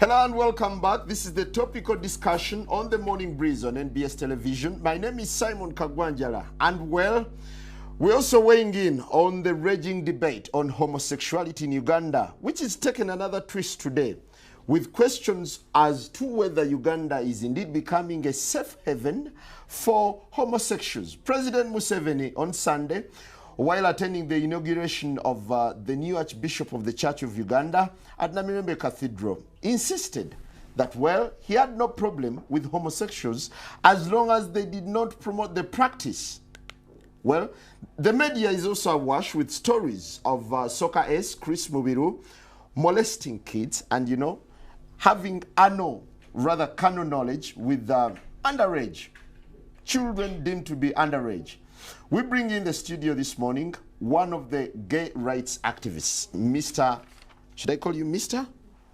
Hello and welcome back. This is the topical discussion on the Morning Breeze on NBS Television. My name is Simon Kagwanjala, and well, we're also weighing in on the raging debate on homosexuality in Uganda, which is taking another twist today, with questions as to whether Uganda is indeed becoming a safe haven for homosexuals. President Museveni on Sunday, while attending the inauguration of the new Archbishop of the Church of Uganda at Namirembe Cathedral, insisted that, well, he had no problem with homosexuals as long as they did not promote the practice. Well, the media is also awash with stories of soccer ace Chris Mubiru molesting kids and, you know, having carnal knowledge with underage, children deemed to be underage. We bring in the studio this morning one of the gay rights activists, Mr. Should I call you Mr?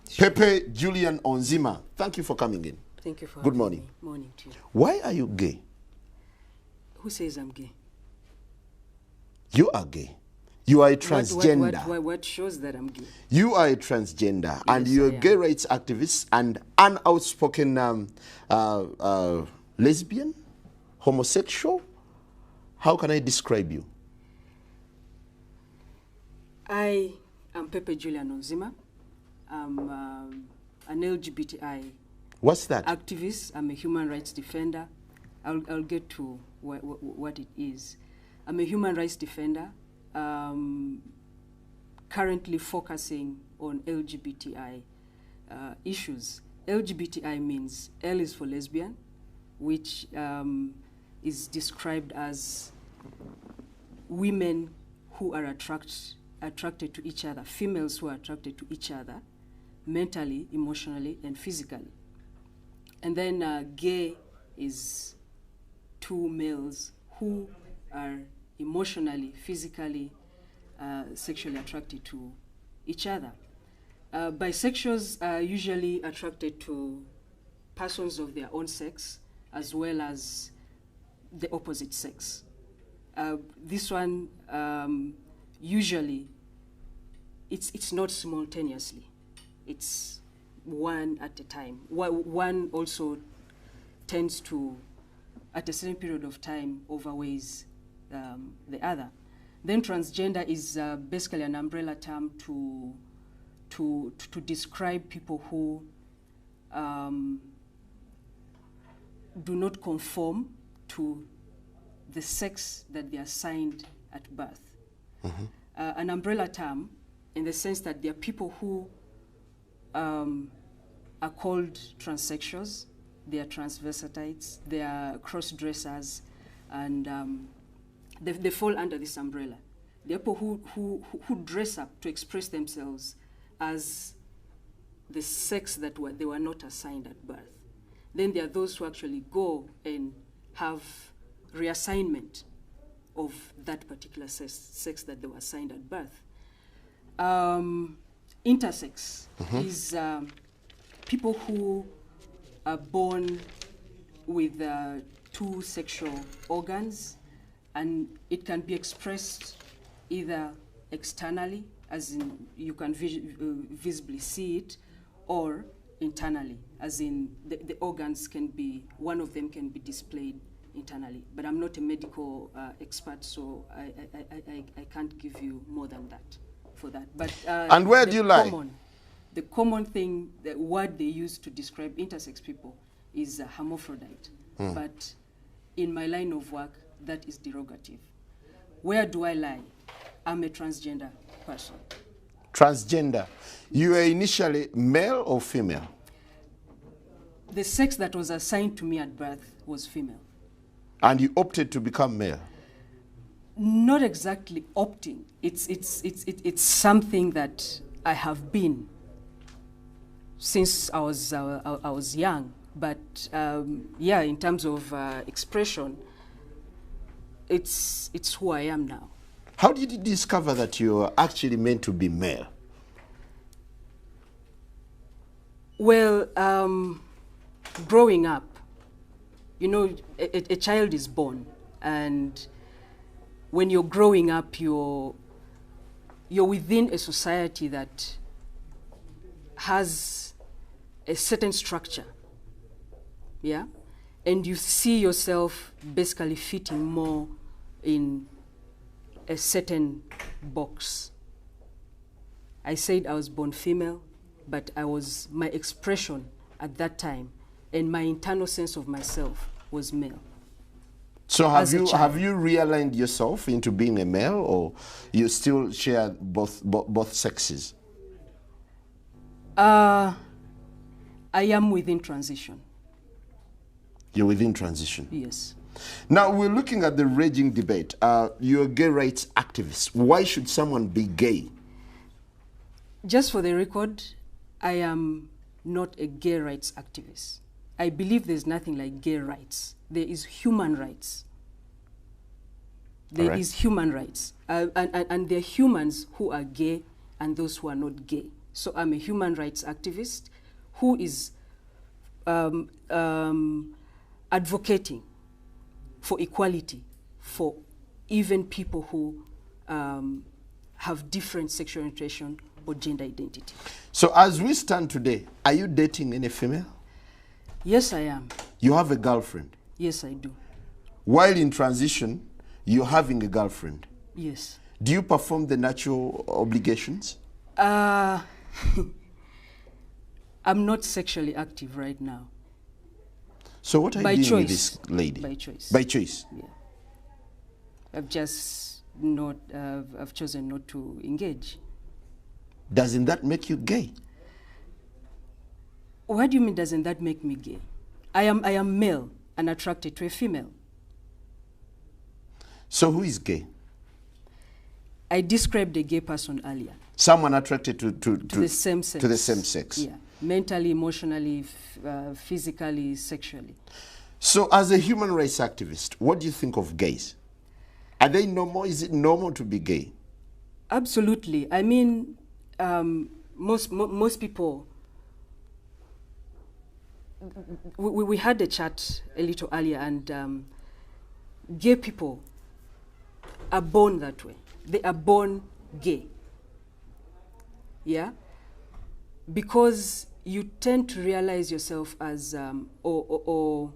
Sure. Pepe Julian Onzima. Thank you for coming in. Thank you for Good having morning. Me. Morning to you. Why are you gay? Who says I'm gay? You are gay. You are a transgender. What shows that I'm gay? You are a transgender, yes, and you're a gay rights activist and an outspoken lesbian, homosexual. How can I describe you? I am Pepe Julian Onzima. I'm an LGBTI What's that? activist. I'm a human rights defender. I'll get to what it is. I'm a human rights defender, currently focusing on LGBTI issues. LGBTI means L is for lesbian, which is described as women who are attracted to each other, females who are attracted to each other, mentally, emotionally, and physically. And then gay is two males who are emotionally, physically, sexually attracted to each other. Bisexuals are usually attracted to persons of their own sex as well as the opposite sex. This one usually it's not simultaneously. It's one at a time. One also tends to, at a certain period of time, overweighs the other. Then transgender is basically an umbrella term to describe people who do not conform to the sex that they are assigned at birth. Mm-hmm. An umbrella term in the sense that there are people who are called transsexuals, they are transvestites, they are cross-dressers, and they fall under this umbrella. There are people who dress up to express themselves as the sex that they were not assigned at birth. Then there are those who actually go and have reassignment of that particular sex that they were assigned at birth. Intersex is people who are born with two sexual organs, and it can be expressed either externally, as in you can visibly see it, or internally, as in the organs can be, one of them can be displayed internally. But I'm not a medical expert, so I can't give you more than that for that. But and where do you lie? The common thing, the word they use to describe intersex people is hermaphrodite. But in my line of work, that is derogative. Where do I lie? I'm a transgender person. Transgender. You were initially male or female? The sex that was assigned to me at birth was female. And you opted to become male? Not exactly opting. It's something that I have been since I was young. But yeah, in terms of expression, it's who I am now. How did you discover that you were actually meant to be male? Well, growing up, you know, a child is born, and when you're growing up, you're within a society that has a certain structure, yeah, and you see yourself basically fitting more in a certain box. I said I was born female, but my expression at that time and my internal sense of myself was male. So have you realigned yourself into being a male, or you still share both sexes? I am within transition. You're within transition? Yes. Now, we're looking at the raging debate. You're a gay rights activist. Why should someone be gay? Just for the record, I am not a gay rights activist. I believe there's nothing like gay rights. There is human rights. There is human rights. And there are humans who are gay and those who are not gay. So I'm a human rights activist who is advocating for equality for even people who have different sexual orientation or gender identity. So as we stand today, are you dating any female? Yes, I am. You have a girlfriend? Yes, I do. While in transition, you're having a girlfriend? Yes. Do you perform the natural obligations? I'm not sexually active right now. So what are you doing with this lady? By choice. By choice? Yeah. I've just not, I've chosen not to engage. Doesn't that make you gay? What do you mean, doesn't that make me gay? I am male and attracted to a female. So who is gay? I described a gay person earlier. Someone attracted to the same sex. To the same sex. Yeah, mentally, emotionally, physically, sexually. So as a human rights activist, what do you think of gays? Are they normal? Is it normal to be gay? Absolutely. I mean, most people, we had a chat a little earlier, and gay people are born that way. They are born gay. Yeah? Because you tend to realize yourself as, or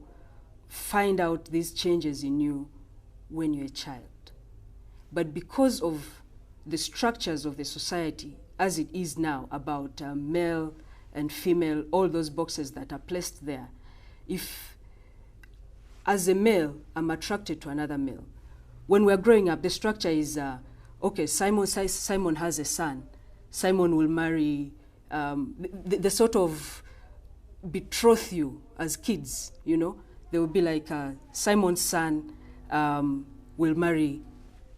find out these changes in you when you're a child. But because of the structures of the society as it is now about male and female, all those boxes that are placed there, if as a male I'm attracted to another male, when we're growing up, the structure is, okay, Simon has a son. Simon will marry, they sort of betroth you as kids, you know. They will be like, Simon's son will marry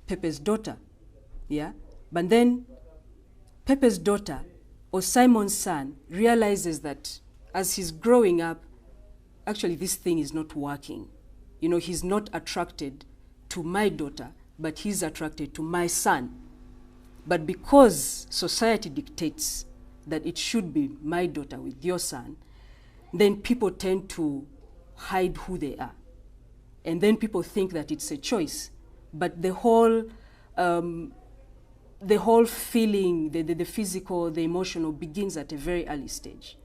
Pepe's daughter, yeah? But then Pepe's daughter or Simon's son realizes that as he's growing up, actually this thing is not working. You know, he's not attracted to my daughter, but he's attracted to my son. But because society dictates that it should be my daughter with your son, then people tend to hide who they are. And then people think that it's a choice. But the whole feeling, the physical, the emotional begins at a very early stage.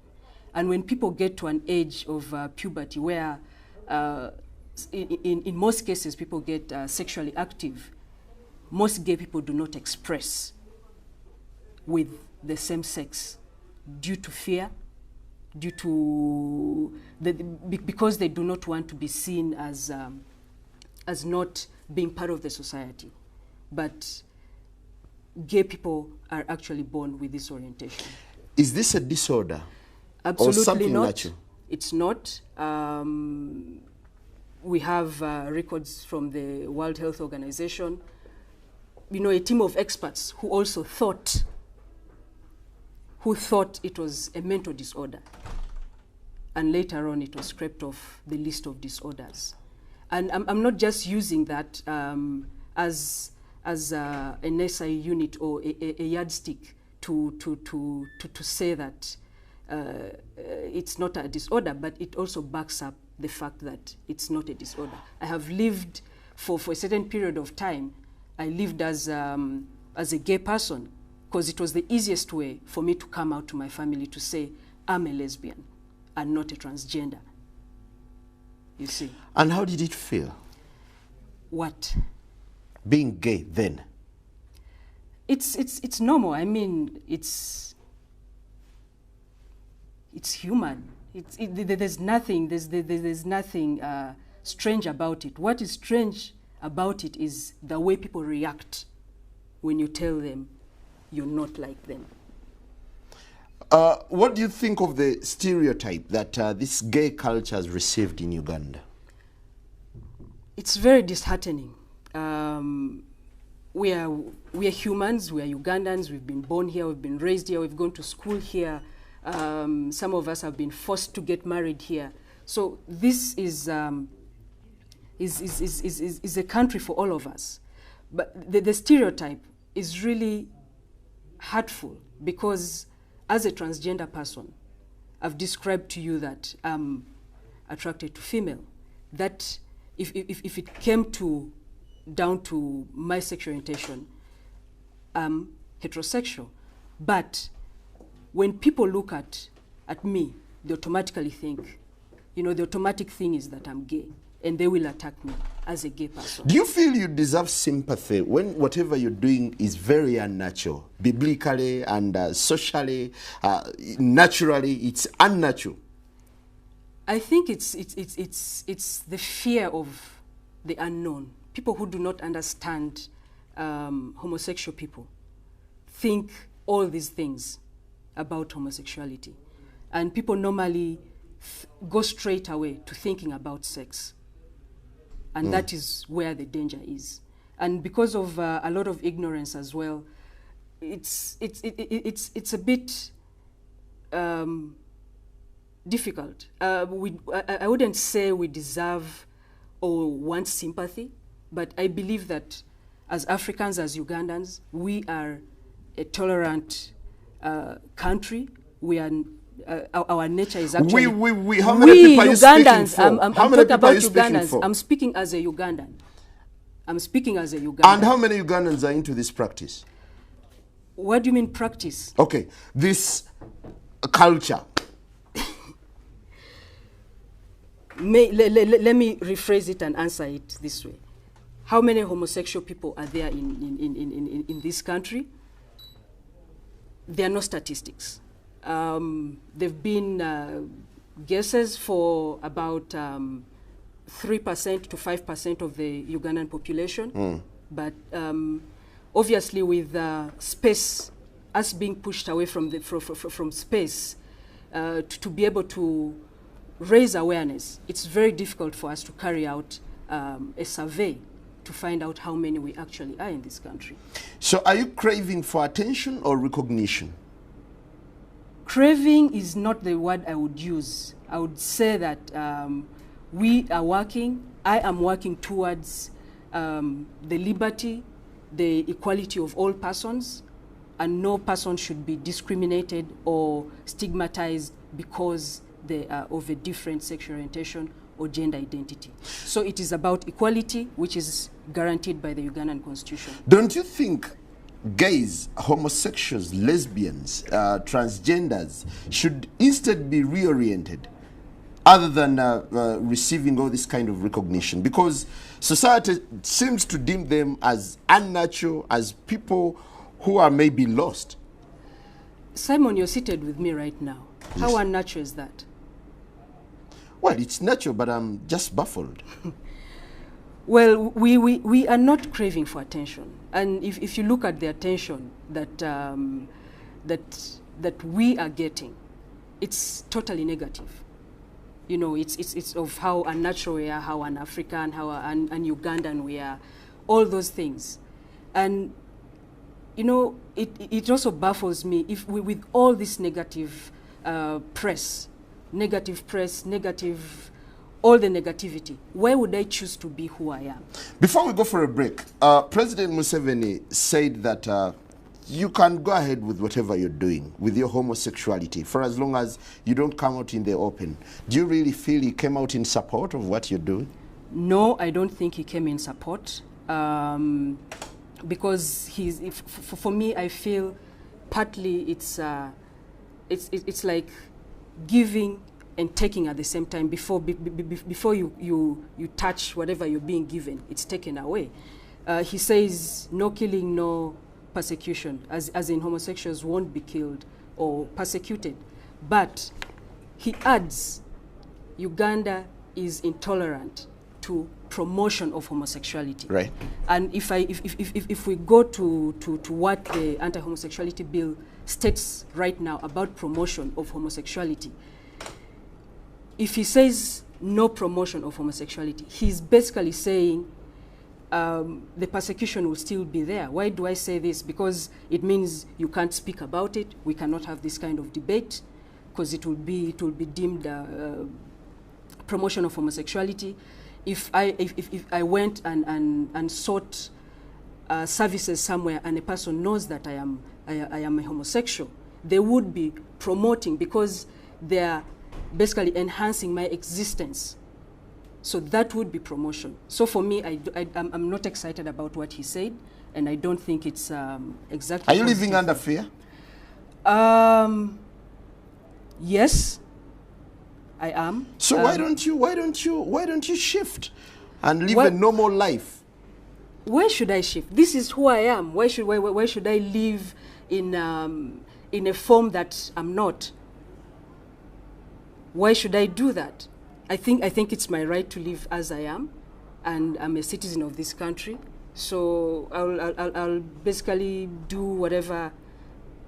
And when people get to an age of puberty where in most cases people get sexually active, most gay people do not express with the same sex due to fear, due to because they do not want to be seen as not being part of the society. But gay people are actually born with this orientation. Is this a disorder? Absolutely or something not. Natural? It's not. We have records from the World Health Organization. You know, a team of experts who also thought it was a mental disorder. And later on, it was scraped off the list of disorders. And I'm not just using that as an SI unit or a yardstick to say that it's not a disorder, but it also backs up the fact that it's not a disorder. I have lived for a certain period of time. I lived as a gay person because it was the easiest way for me to come out to my family to say, I'm a lesbian. and not a transgender. You see. And how did it feel? What? Being gay then? It's normal. I mean, it's human. There's nothing strange about it. What is strange about it is the way people react when you tell them you're not like them. What do you think of the stereotype that this gay culture has received in Uganda? It's very disheartening. We are humans, we are Ugandans, we've been born here, we've been raised here, we've gone to school here. Some of us have been forced to get married here. So this is a country for all of us. But the stereotype is really hurtful because as a transgender person, I've described to you that I'm attracted to female. That if it came down to my sexual orientation, I'm heterosexual. But when people look at me, they automatically think, the automatic thing is that I'm gay, and they will attack me as a gay person. Do you feel you deserve sympathy when whatever you're doing is very unnatural, biblically and socially, naturally, it's unnatural? I think it's the fear of the unknown. People who do not understand homosexual people think all these things about homosexuality. And people normally go straight away to thinking about sex. And that is where the danger is. And because of a lot of ignorance as well, it's a bit difficult. I wouldn't say we deserve or want sympathy, but I believe that as Africans, as Ugandans, we are a tolerant country. We are our nature is actually how many people are you Ugandans. Speaking for? I'm how many talking people about are you speaking Ugandans. for? I'm speaking as a Ugandan. And how many Ugandans are into this practice? What do you mean practice? Okay, this culture. Let me rephrase it and answer it this way. How many homosexual people are there in this country? There are no statistics. There have been guesses for about 3% to 5% of the Ugandan population. But obviously with space, us being pushed away from space, to be able to raise awareness, it's very difficult for us to carry out a survey to find out how many we actually are in this country. So are you craving for attention or recognition? Craving is not the word I would use. I would say that we are working, I am working towards the liberty, the equality of all persons, and no person should be discriminated or stigmatized because they are of a different sexual orientation or gender identity. So it is about equality, which is guaranteed by the Ugandan Constitution. Don't you think gays, homosexuals, lesbians, transgenders should instead be reoriented other than receiving all this kind of recognition? Because society seems to deem them as unnatural, as people who are maybe lost. Simon, you're seated with me right now. Yes. How unnatural is that? Well, it's natural, but I'm just baffled. Well, we are not craving for attention. And if you look at the attention that, that we are getting, it's totally negative. You know, it's of how unnatural we are, how un-African, how un-Ugandan we are, all those things. And, you know, it also baffles me if we, with all this negative press, all the negativity, why would I choose to be who I am? Before we go for a break, President Museveni said that you can go ahead with whatever you're doing with your homosexuality for as long as you don't come out in the open. Do you really feel he came out in support of what you're doing? No, I don't think he came in support because for me, I feel partly it's like giving and taking at the same time before you touch whatever you're being given. It's taken away. He says no killing, no persecution, as in homosexuals won't be killed or persecuted. But he adds Uganda is intolerant to promotion of homosexuality. Right. And if we go to what the anti-homosexuality bill states right now about promotion of homosexuality, if he says no promotion of homosexuality, he's basically saying the persecution will still be there. Why do I say this? Because it means you can't speak about it. We cannot have this kind of debate because it will be deemed promotion of homosexuality. If I went and sought services somewhere and a person knows that I am a homosexual, they would be promoting because they are basically enhancing my existence. So that would be promotion. So for me, I'm not excited about what he said, and I don't think it's exactly. Are you living under fear? Yes, I am. So why don't you shift and live a normal life? Where should I shift? This is who I am. Why should I live in a form that I'm not? Why should I do that? I think it's my right to live as I am, and I'm a citizen of this country. So I'll basically do whatever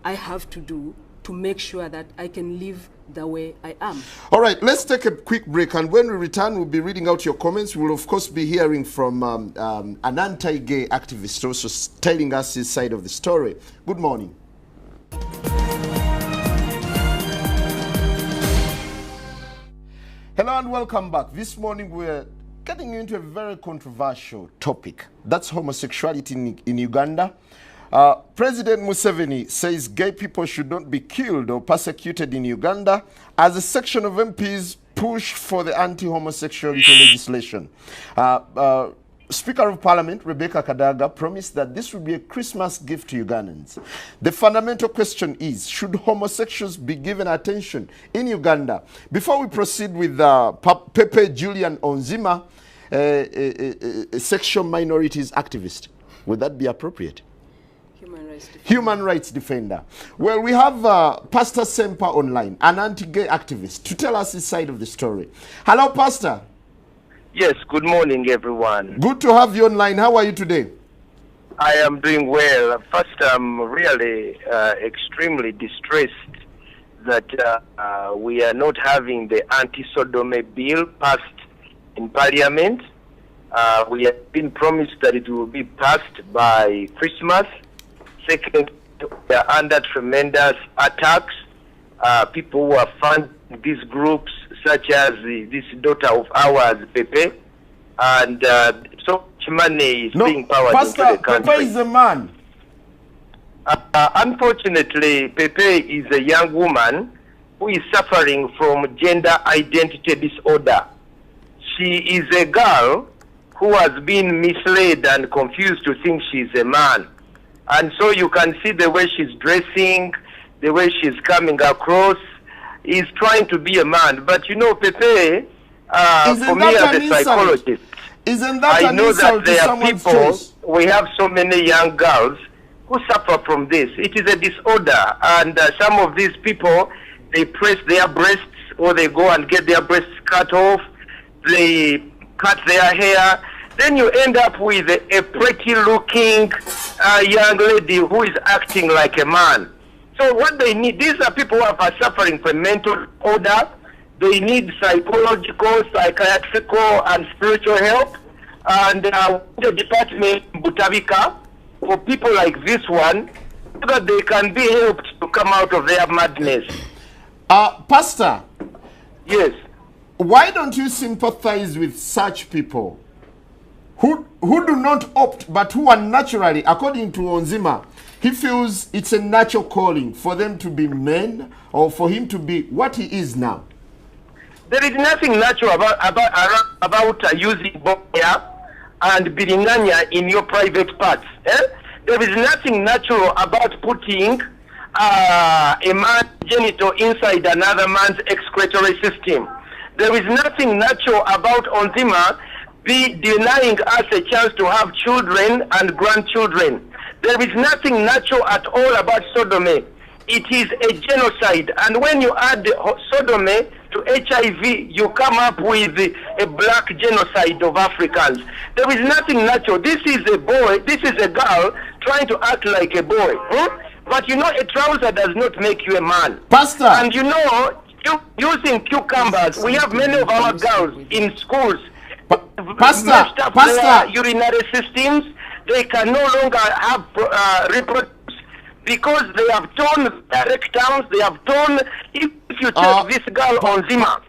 I have to do to make sure that I can live the way I am. All right, let's take a quick break, and when we return, we'll be reading out your comments. We'll of course be hearing from an anti-gay activist also telling us his side of the story. Good morning. Hello and welcome back. This morning we're getting into a very controversial topic. That's homosexuality in Uganda. President Museveni says gay people should not be killed or persecuted in Uganda as a section of MPs push for the anti-homosexuality legislation. Speaker of Parliament, Rebecca Kadaga, promised that this would be a Christmas gift to Ugandans. The fundamental question is, should homosexuals be given attention in Uganda? Before we proceed with Pepe Julian Onzima, a sexual minorities activist, would that be appropriate? Human rights defender. Well, we have Pastor Semper online, an anti-gay activist, to tell us his side of the story. Hello, Pastor. Yes, good morning, everyone. Good to have you online. How are you today? I am doing well. First, I'm really extremely distressed that we are not having the anti-sodomy bill passed in Parliament. We have been promised that it will be passed by Christmas. Second, we are under tremendous attacks. People who are funding these groups, such as this daughter of ours, Pepe, and so much money is being powered Pastor, into the country. Pepe is a man. Unfortunately, Pepe is a young woman who is suffering from gender identity disorder. She is a girl who has been misled and confused to think she's a man. And so you can see the way she's dressing, the way she's coming across, is trying to be a man. But you know, Pepe, for me as a psychologist, I know that there are people, we have so many young girls who suffer from this. It is a disorder, and some of these people, they press their breasts, or they go and get their breasts cut off, they cut their hair. Then you end up with a pretty-looking young lady who is acting like a man. So what they need, these are people who are suffering from mental disorder. They need psychological, psychiatrical, and spiritual help. And the department, Butabika, for people like this one, so that they can be helped to come out of their madness. Pastor. Yes. Why don't you sympathize with such people who do not opt, but who are naturally, according to Onzima, he feels it's a natural calling for them to be men, or for him to be what he is now? There is nothing natural about using boya and biringanya in your private parts. There is nothing natural about putting a man's genital inside another man's excretory system. There is nothing natural about Onzima be denying us a chance to have children and grandchildren. There is nothing natural at all about sodomy. It is a genocide. And when you add sodomy to HIV, you come up with a black genocide of Africans. There is nothing natural. This is a boy, this is a girl trying to act like a boy. But you know, a trouser does not make you a man. Pastor! And you know, using cucumbers, we have many of our girls in schools. Pastor! Their urinary systems, they can no longer have reproduce because they have torn their rectums, they have torn. If you take this girl Onzima,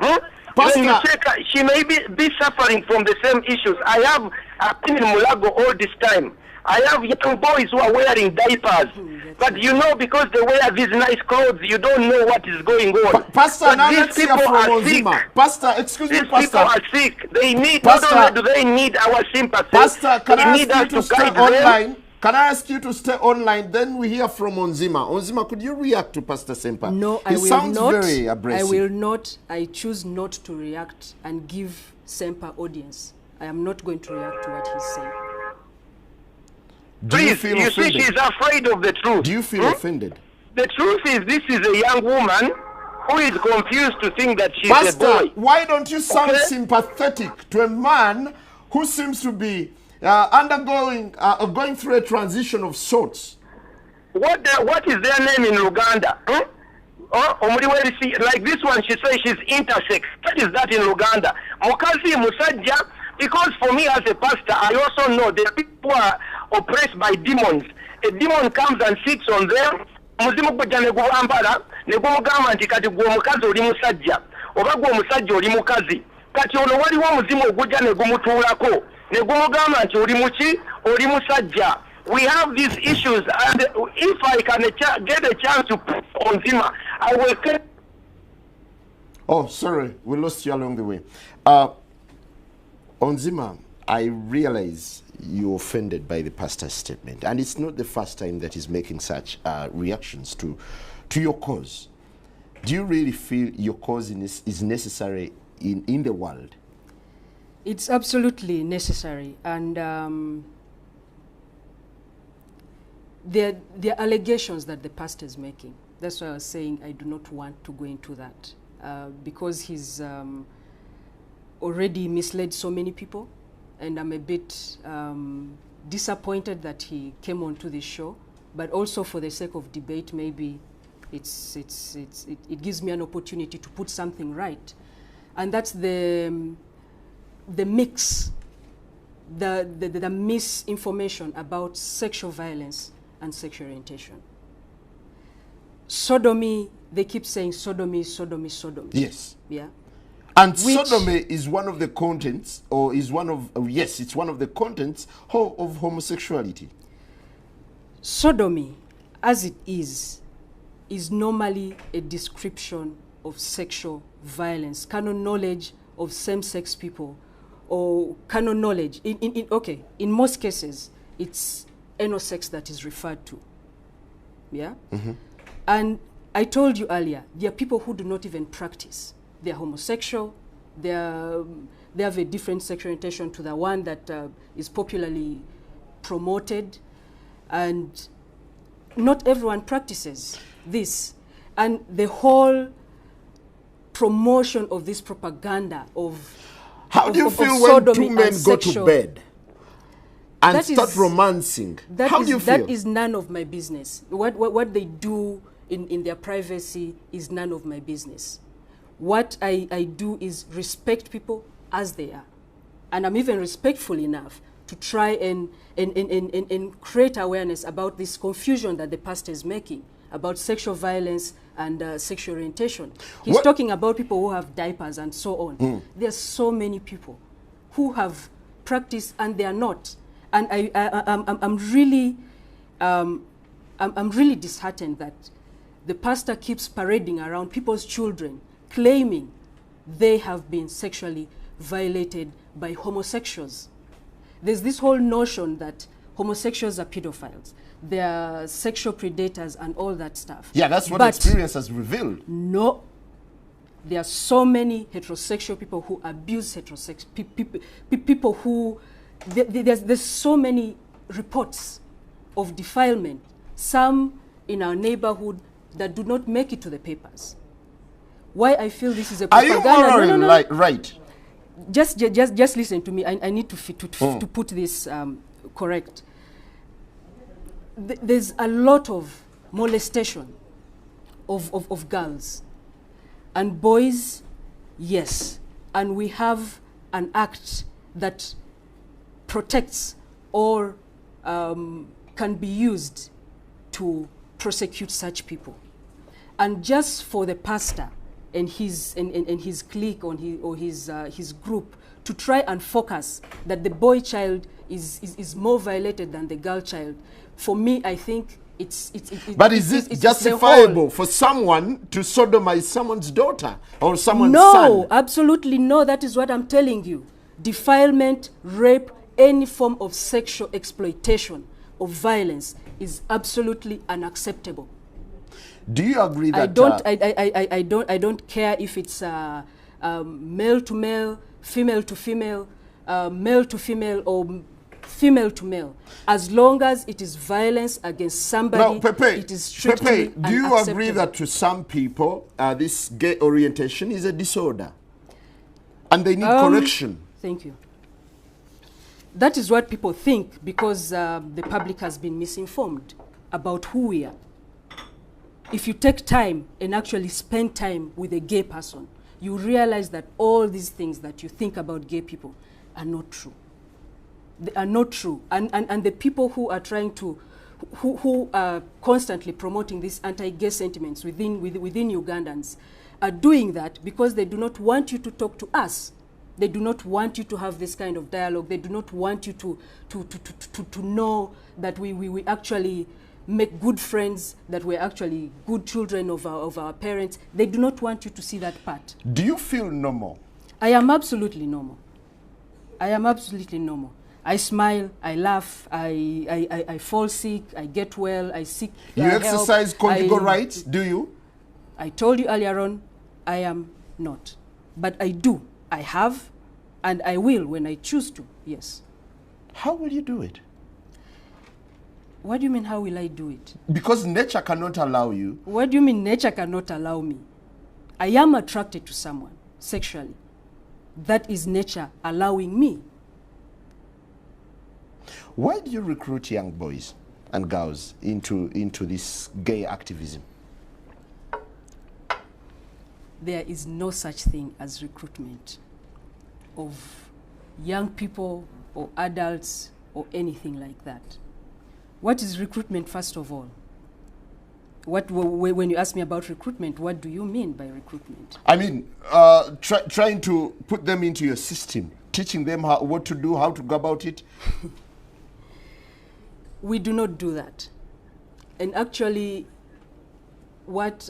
when you check her, she may be suffering from the same issues. I've been in Mulago all this time. I have young boys who are wearing diapers. But you know, because they wear these nice clothes, you don't know what is going on. Pastor, but now these let's hear people from are Onzima. sick. Pastor, excuse me, These Pastor. people are sick. They need, Pastor, not only do they need our sympathy, Pastor, can they I need ask you us to stay guide them. online? Can I ask you to stay online? Then we hear from Onzima. Onzima, could you react to Pastor Sempa? No, He I will sounds not. very abrasive. I will not. I choose not to react and give Sempa audience. I am not going to react to what he's saying. Do you Please, feel you see, offended? she's afraid of the truth. Do you feel offended? The truth is, this is a young woman who is confused to think that she's a Pastor, boy. why don't you sound Okay. sympathetic to a man who seems to be going through a transition of sorts? What is their name in Luganda? Like this one, she says she's intersex. What is that in Luganda? Mukazi Musajja, because for me as a pastor, I also know that people are oppressed by demons. A demon comes and sits on them. Muzimu kujja ne guwambala ne gumugamba nti kati gwe omukazi oli musajja oba gwe omusajja oli mukazi. Kati ono waliwo omuzimu ogujja ne gumutuulako ne gumugamba nti oli muki oli musajja. We have these issues, and if I can get a chance to put Onzima, I will. Oh, sorry, we lost you along the way. Onzima, I realize you're offended by the pastor's statement, and it's not the first time that he's making such reactions to your cause. Do you really feel your cause is necessary in the world? It's absolutely necessary, and there are allegations that the pastor is making. That's why I was saying I do not want to go into that because he's already misled so many people, and I'm a bit disappointed that he came onto this show. But also for the sake of debate, maybe it gives me an opportunity to put something right, and that's the misinformation about sexual violence and sexual orientation. Sodomy, they keep saying sodomy, sodomy, sodomy. Yes. Yeah. And sodomy is one of the contents, or is one of, yes, it's one of the contents of homosexuality. Sodomy, as it is normally a description of sexual violence, canon knowledge of same-sex people, or canon knowledge. In most cases, it's anal sex that is referred to. Yeah? Mm-hmm. And I told you earlier, there are people who do not even practice. They're homosexual, they have a different sexual orientation to the one that is popularly promoted, and not everyone practices this. And the whole promotion of this propaganda of How do you feel when sodomy two men and go to sexual bed and That start is- romancing? How do you feel? That is none of my business. What they do in their privacy is none of my business. What I do is respect people as they are. And I'm even respectful enough to try and create awareness about this confusion that the pastor is making about sexual violence and sexual orientation. He's What- talking about people who have diapers and so on. There's so many people who have practiced and they are not. And I'm really disheartened that the pastor keeps parading around people's children, claiming they have been sexually violated by homosexuals. There's this whole notion that homosexuals are pedophiles. They are sexual predators and all that stuff. Yeah, that's what But experience has revealed. no, there are so many heterosexual people who abuse heterosexual people who there's so many reports of defilement, some in our neighborhood that do not make it to the papers. Why I feel this is a Are you propaganda? morally right? Just listen to me. I need to put this correct. There's a lot of molestation of girls and boys, yes, and we have an act that protects or can be used to prosecute such people. And just for the pastor and his clique or his group to try and focus that the boy child is more violated than the girl child, for me, I think but is it justifiable for someone to sodomize someone's daughter or someone's son? No, absolutely no. That is what I'm telling you. Defilement, rape, any form of sexual exploitation or violence is absolutely unacceptable. Do you agree that I don't care if it's male to male, female to female, male to female, or female to male, as long as it is violence against somebody, now, Pepe, it is strictly Pepe, do you agree that to some people this gay orientation is a disorder and they need correction? Thank you. That is what people think because the public has been misinformed about who we are. If you take time and actually spend time with a gay person, you realize that all these things that you think about gay people are not true. They are not true. And the people who are trying to, who are constantly promoting these anti-gay sentiments within Ugandans are doing that because they do not want you to talk to us. They do not want you to have this kind of dialogue. They do not want you to know that we actually make good friends, that we're actually good children of our parents. They do not want you to see that part. Do you feel normal? I am absolutely normal. I am absolutely normal. I smile, I laugh, I fall sick, I get well, I seek You exercise conjugal rights, do you? I told you earlier on, I am not. But I do. I have, and I will when I choose to, yes. How will you do it? What do you mean, how will I do it? Because nature cannot allow you. What do you mean nature cannot allow me? I am attracted to someone sexually. That is nature allowing me. Why do you recruit young boys and girls into this gay activism? There is no such thing as recruitment of young people or adults or anything like that. What is recruitment, first of all? When you ask me about recruitment, what do you mean by recruitment? I mean, trying to put them into your system, teaching them what to do, how to go about it. We do not do that. And actually, what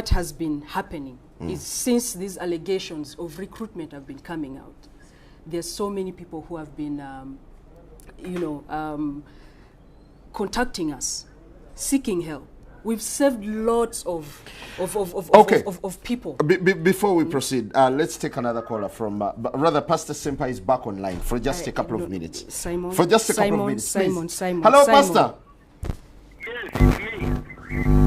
has been happening is since these allegations of recruitment have been coming out, there's so many people who have been, contacting us, seeking help. We've saved lots of people. Before we proceed, let's take another caller from, rather, Pastor Sempa is back online for just a couple of minutes. Simon. For just a couple of minutes, please. Simon. Hello, Pastor.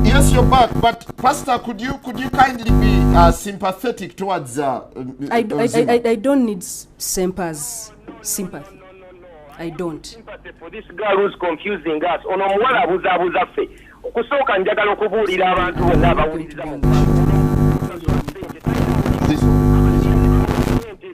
Yes, you're back. But Pastor, could you kindly be sympathetic towards? I don't need Sempa's sympathy. I don't. Sympathy for this girl who's confusing us. Ono muwala abuzabuza ffe. Okusooka njagala okubuulira abantu bonna abawuliriza mu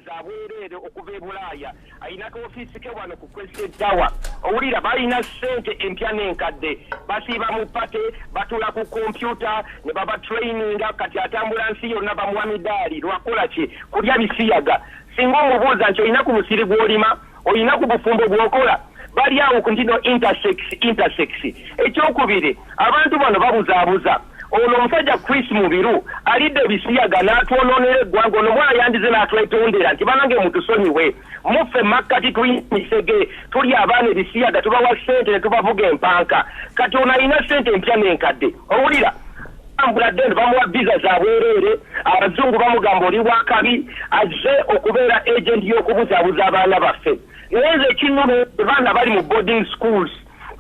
zabwereere okuva e Bulaaya ayinako ofiisi ke wano ku Crested Tower. Owulira balina ssente empya n'enkadde basiiba mu pate batula ku kompyuta ne baba traininga kati atambula nsi yonna bamuwa midaali lwakola ki kulya bisiyaga. Singa omubuuza nti olina ku musiri gw'olima olina ku bufumbo bw'okola bali awo ku ntino intersex. Ekyokubiri abantu bano babuzaabuza ono omusajja Chris Mubiru alidde bisiyaga n'atwonoonera eggwanga ono mwana yandize n'atwetondera nti banange mutusonyiwe muffe makkati tuyimisege tuli abaana ebisiyaga tubawa ssente ne tubavuga empanka kati ono alina ssente empya n'enkadde owulira ambuladen bamuwa visa za bwereere abazungu bamugamba oli wakabi azze okubeera agent y'okubuzaabuza abaana baffe naye nze ekinnuma baana bali mu boarding schools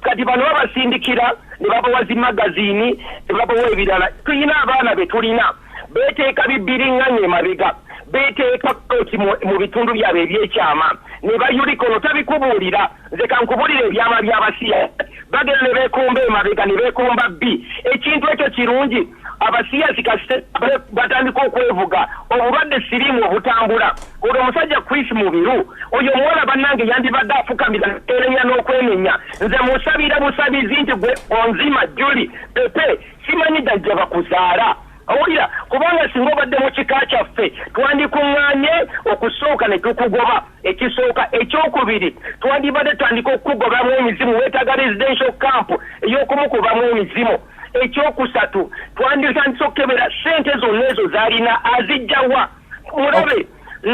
kati bano babasindikira ne babawa zi magazini ne babawa ebirala tulina abaana be tulina beeteeka bibbiringanya emabega beeteeka koti mu bitundu byabwe ebyekyama ne bayulika ono tabikubuulira nze kankubuulira ebyama by'abasiya bagenda ne beekomba emabega ne beekomba bbi ekintu ekyo kirungi abasiyasi kasite batandika okwevuga obulwadde siriimu obutambula olwo omusajja Chris Mubiru oyo omuwala bannange yandibadde afukamira erenya n'okwenenya nze musabira busabizi nti gwe onzima Juli Pepe simanyi dajja bakuzaala owulira kubanga singa obadde mu kika kyaffe twandikuŋŋaanye okusooka ne tukugoba ekisooka ekyokubiri twandibadde tutandika okukugobamu emizimu weetaaga residential camp ey'okumukubamu emizimu ekyokusatu twanditandise okukebera ssente zonna ezo z'alina azijjawa mulabe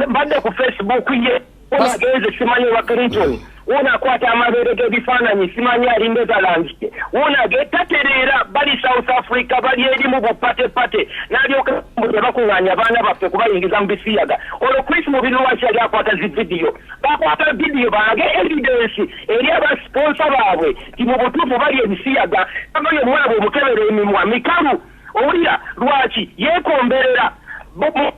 mbadde ku Facebook ye onagenze simanyi wa Clinton wonakwata amabeere g'ebifaananyi simanyi ali Netherlands wonage tatereera bali South Africa bali eri mu bupatepate n'alyoka bakuŋŋaanya abaana baffe kubayingiza mu bisiyaga olwo Chris Mubiru lwaki yali akwata zi vidiyo bakwata vidiyo bange evidence eri abasponsa baabwe ti mu butuufu bali ebisiyaga abayo omuwala bw'omukebera emimwa mikalu owulira lwaki yeekomberera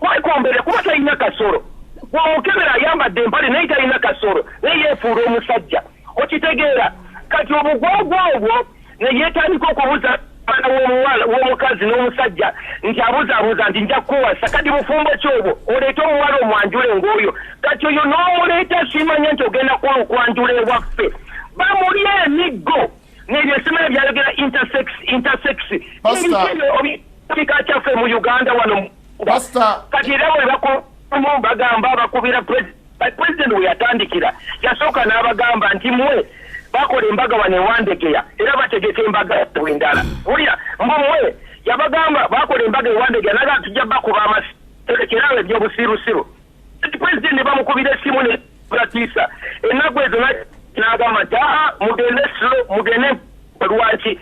kwekomberera kuba talina kasoro omukebera ayambadde empale naye talina kasoro naye yeefuula omusajja okitegeera kati obugwagwa obwo ne yeetandika okubuuza abaana w'omukazi n'omusajja nti abuzaabuuza nti nja kukuwasa kati bufumbo kyobwo oleete omuwala omwanjule ng'oyo kati oyo n'omuleeta simanya nti ogenda kwanjula ewaffe bamuli emiggo n'ebyo esimanya byayogera intersex ebika kyaffe mu Uganda wano kati era bwe bagamba bakubira president we yatandikira yasooka n'abagamba nti mwe bakola embaga wanewandegea era bategeka embaga endala wulira mbumwe yabagamba bakola embaga ewandegeya naga tujja bakuba amaterekerawo ebyobusirusiru president ne bamukubira essimu ne batisa ennaku ezo n'agamba nti mugende slow mugende lwaki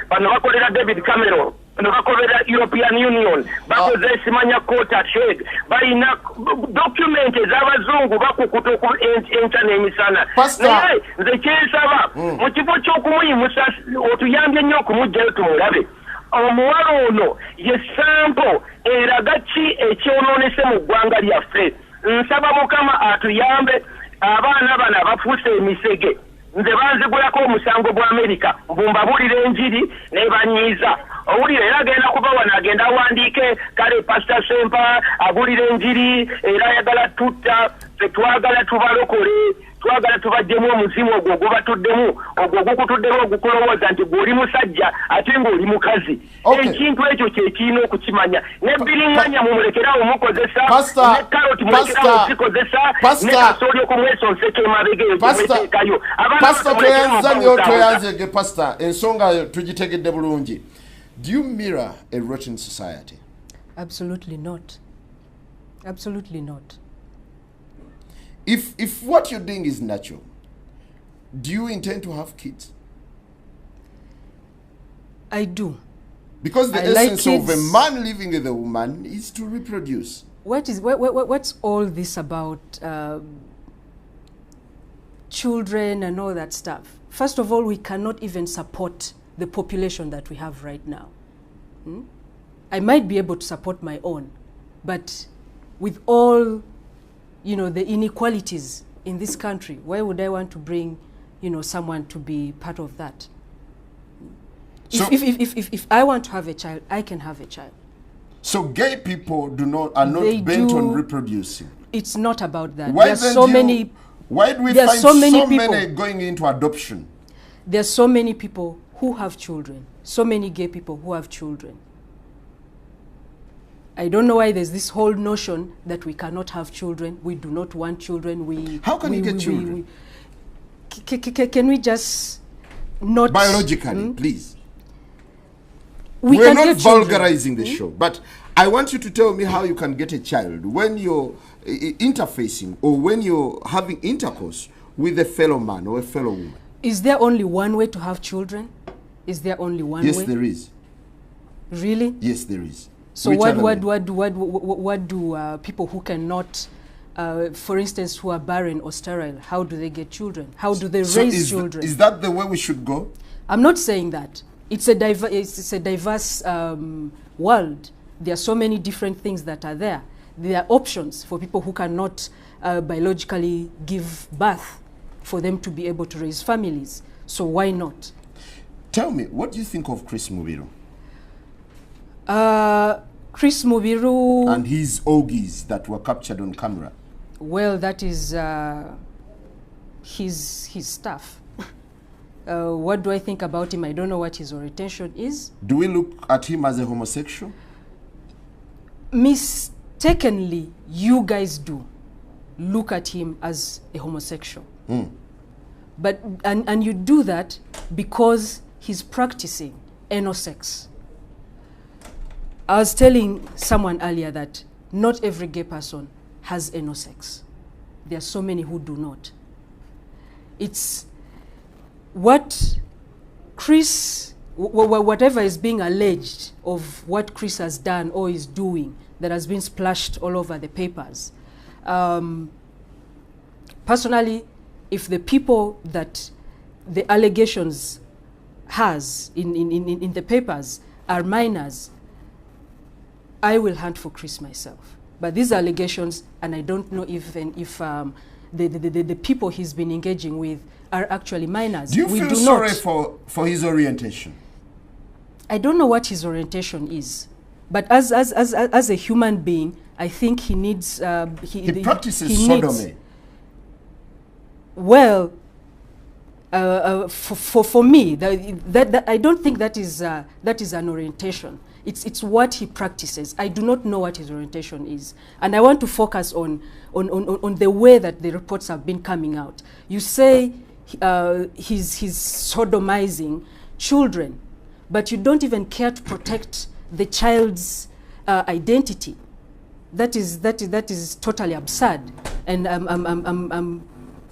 bano bakolera David Cameron bakolera European Union bakoze esimanya quota trade balina document ez'abazungu bakukuta enkya n'emisana naye nze kyensaba mu kifo ky'okumuyimusa otuyambye nnyo okumugjayo tumulabe omuwala ono ye sampo eraga ki ekyonoonese mu ggwanga lyaffe nsaba Mukama atuyambe abaana bano abafuuse emisege nze banzigulako omusango gwa Amerika mbumbabuulira enjiri ne banyiiza owulira era agenda kuba wano agenda awandiike kale Pastor Sempa abulira enjiri era ayagala tutta twagala tubalokole twagala tubajjemu omuzimu ogwo gubatuddemu ogwo gukutuddemu ogukulowooza nti gw'oli musajja ate ng'oli mukazi ekintu ekyo kyekirina okukimanya nebbiringanya mumulekerawo mukozesa ne karoti mulekerawo zikozesa ne kasooli okumwesonseka emabega eyo gyemuteekayo Pastor toyanzege Pastor ensonga tugitegedde bulungi. Do you mirror a rotten society? Absolutely not. Absolutely not. If what you're doing is natural, do you intend to have kids? I do. Because the essence of a man living with a woman is to reproduce. What's all this about children and all that stuff? First of all, we cannot even support the population that we have right now. I might be able to support my own, but with all, you know, the inequalities in this country, why would I want to bring, you know, someone to be part of that? So if I want to have a child, I can have a child. So gay people are not bent on reproducing. It's not about that. Why there are so many. Why do we find so many going into adoption? There are so many people who have children. So many gay people who have children. I don't know why there's this whole notion that we cannot have children. We do not want children. How can you get children? Can we just not... Biologically, please. We're can not get children. vulgarizing the show, but I want you to tell me how you can get a child when you're interfacing or when you're having intercourse with a fellow man or a fellow woman. Is there only one way to have children? Is there only one way? Yes, there is. Really? Yes, there is. So Which what other way? do people who cannot, for instance, who are barren or sterile, how do they get children? How do they raise children? Is that the way we should go? I'm not saying that. It's a diverse world. There are so many different things that are there. There are options for people who cannot biologically give birth for them to be able to raise families. So why not? Tell me, what do you think of Chris Mubiru? Chris Mubiru... And his orgies that were captured on camera. Well, that is his stuff. What do I think about him? I don't know what his orientation is. Do we look at him as a homosexual? Mistakenly, you guys do look at him as a homosexual. But and you do that because he's practicing anal sex. I was telling someone earlier that not every gay person has anal sex. There are so many who do not. It's what Chris, whatever is being alleged of what Chris has done or is doing that has been splashed all over the papers. Personally, if the people that the allegations has in the papers are minors, I will hunt for Chris myself. But these allegations, and I don't know if the people he's been engaging with are actually minors. Do you feel sorry for his orientation? I don't know what his orientation is, but as a human being, I think he needs. He practices sodomy. Well, for me, that I don't think that is an orientation. It's what he practices. I do not know what his orientation is, and I want to focus on the way that the reports have been coming out. You say he's sodomizing children, but you don't even care to protect the child's identity. That is totally absurd, and I'm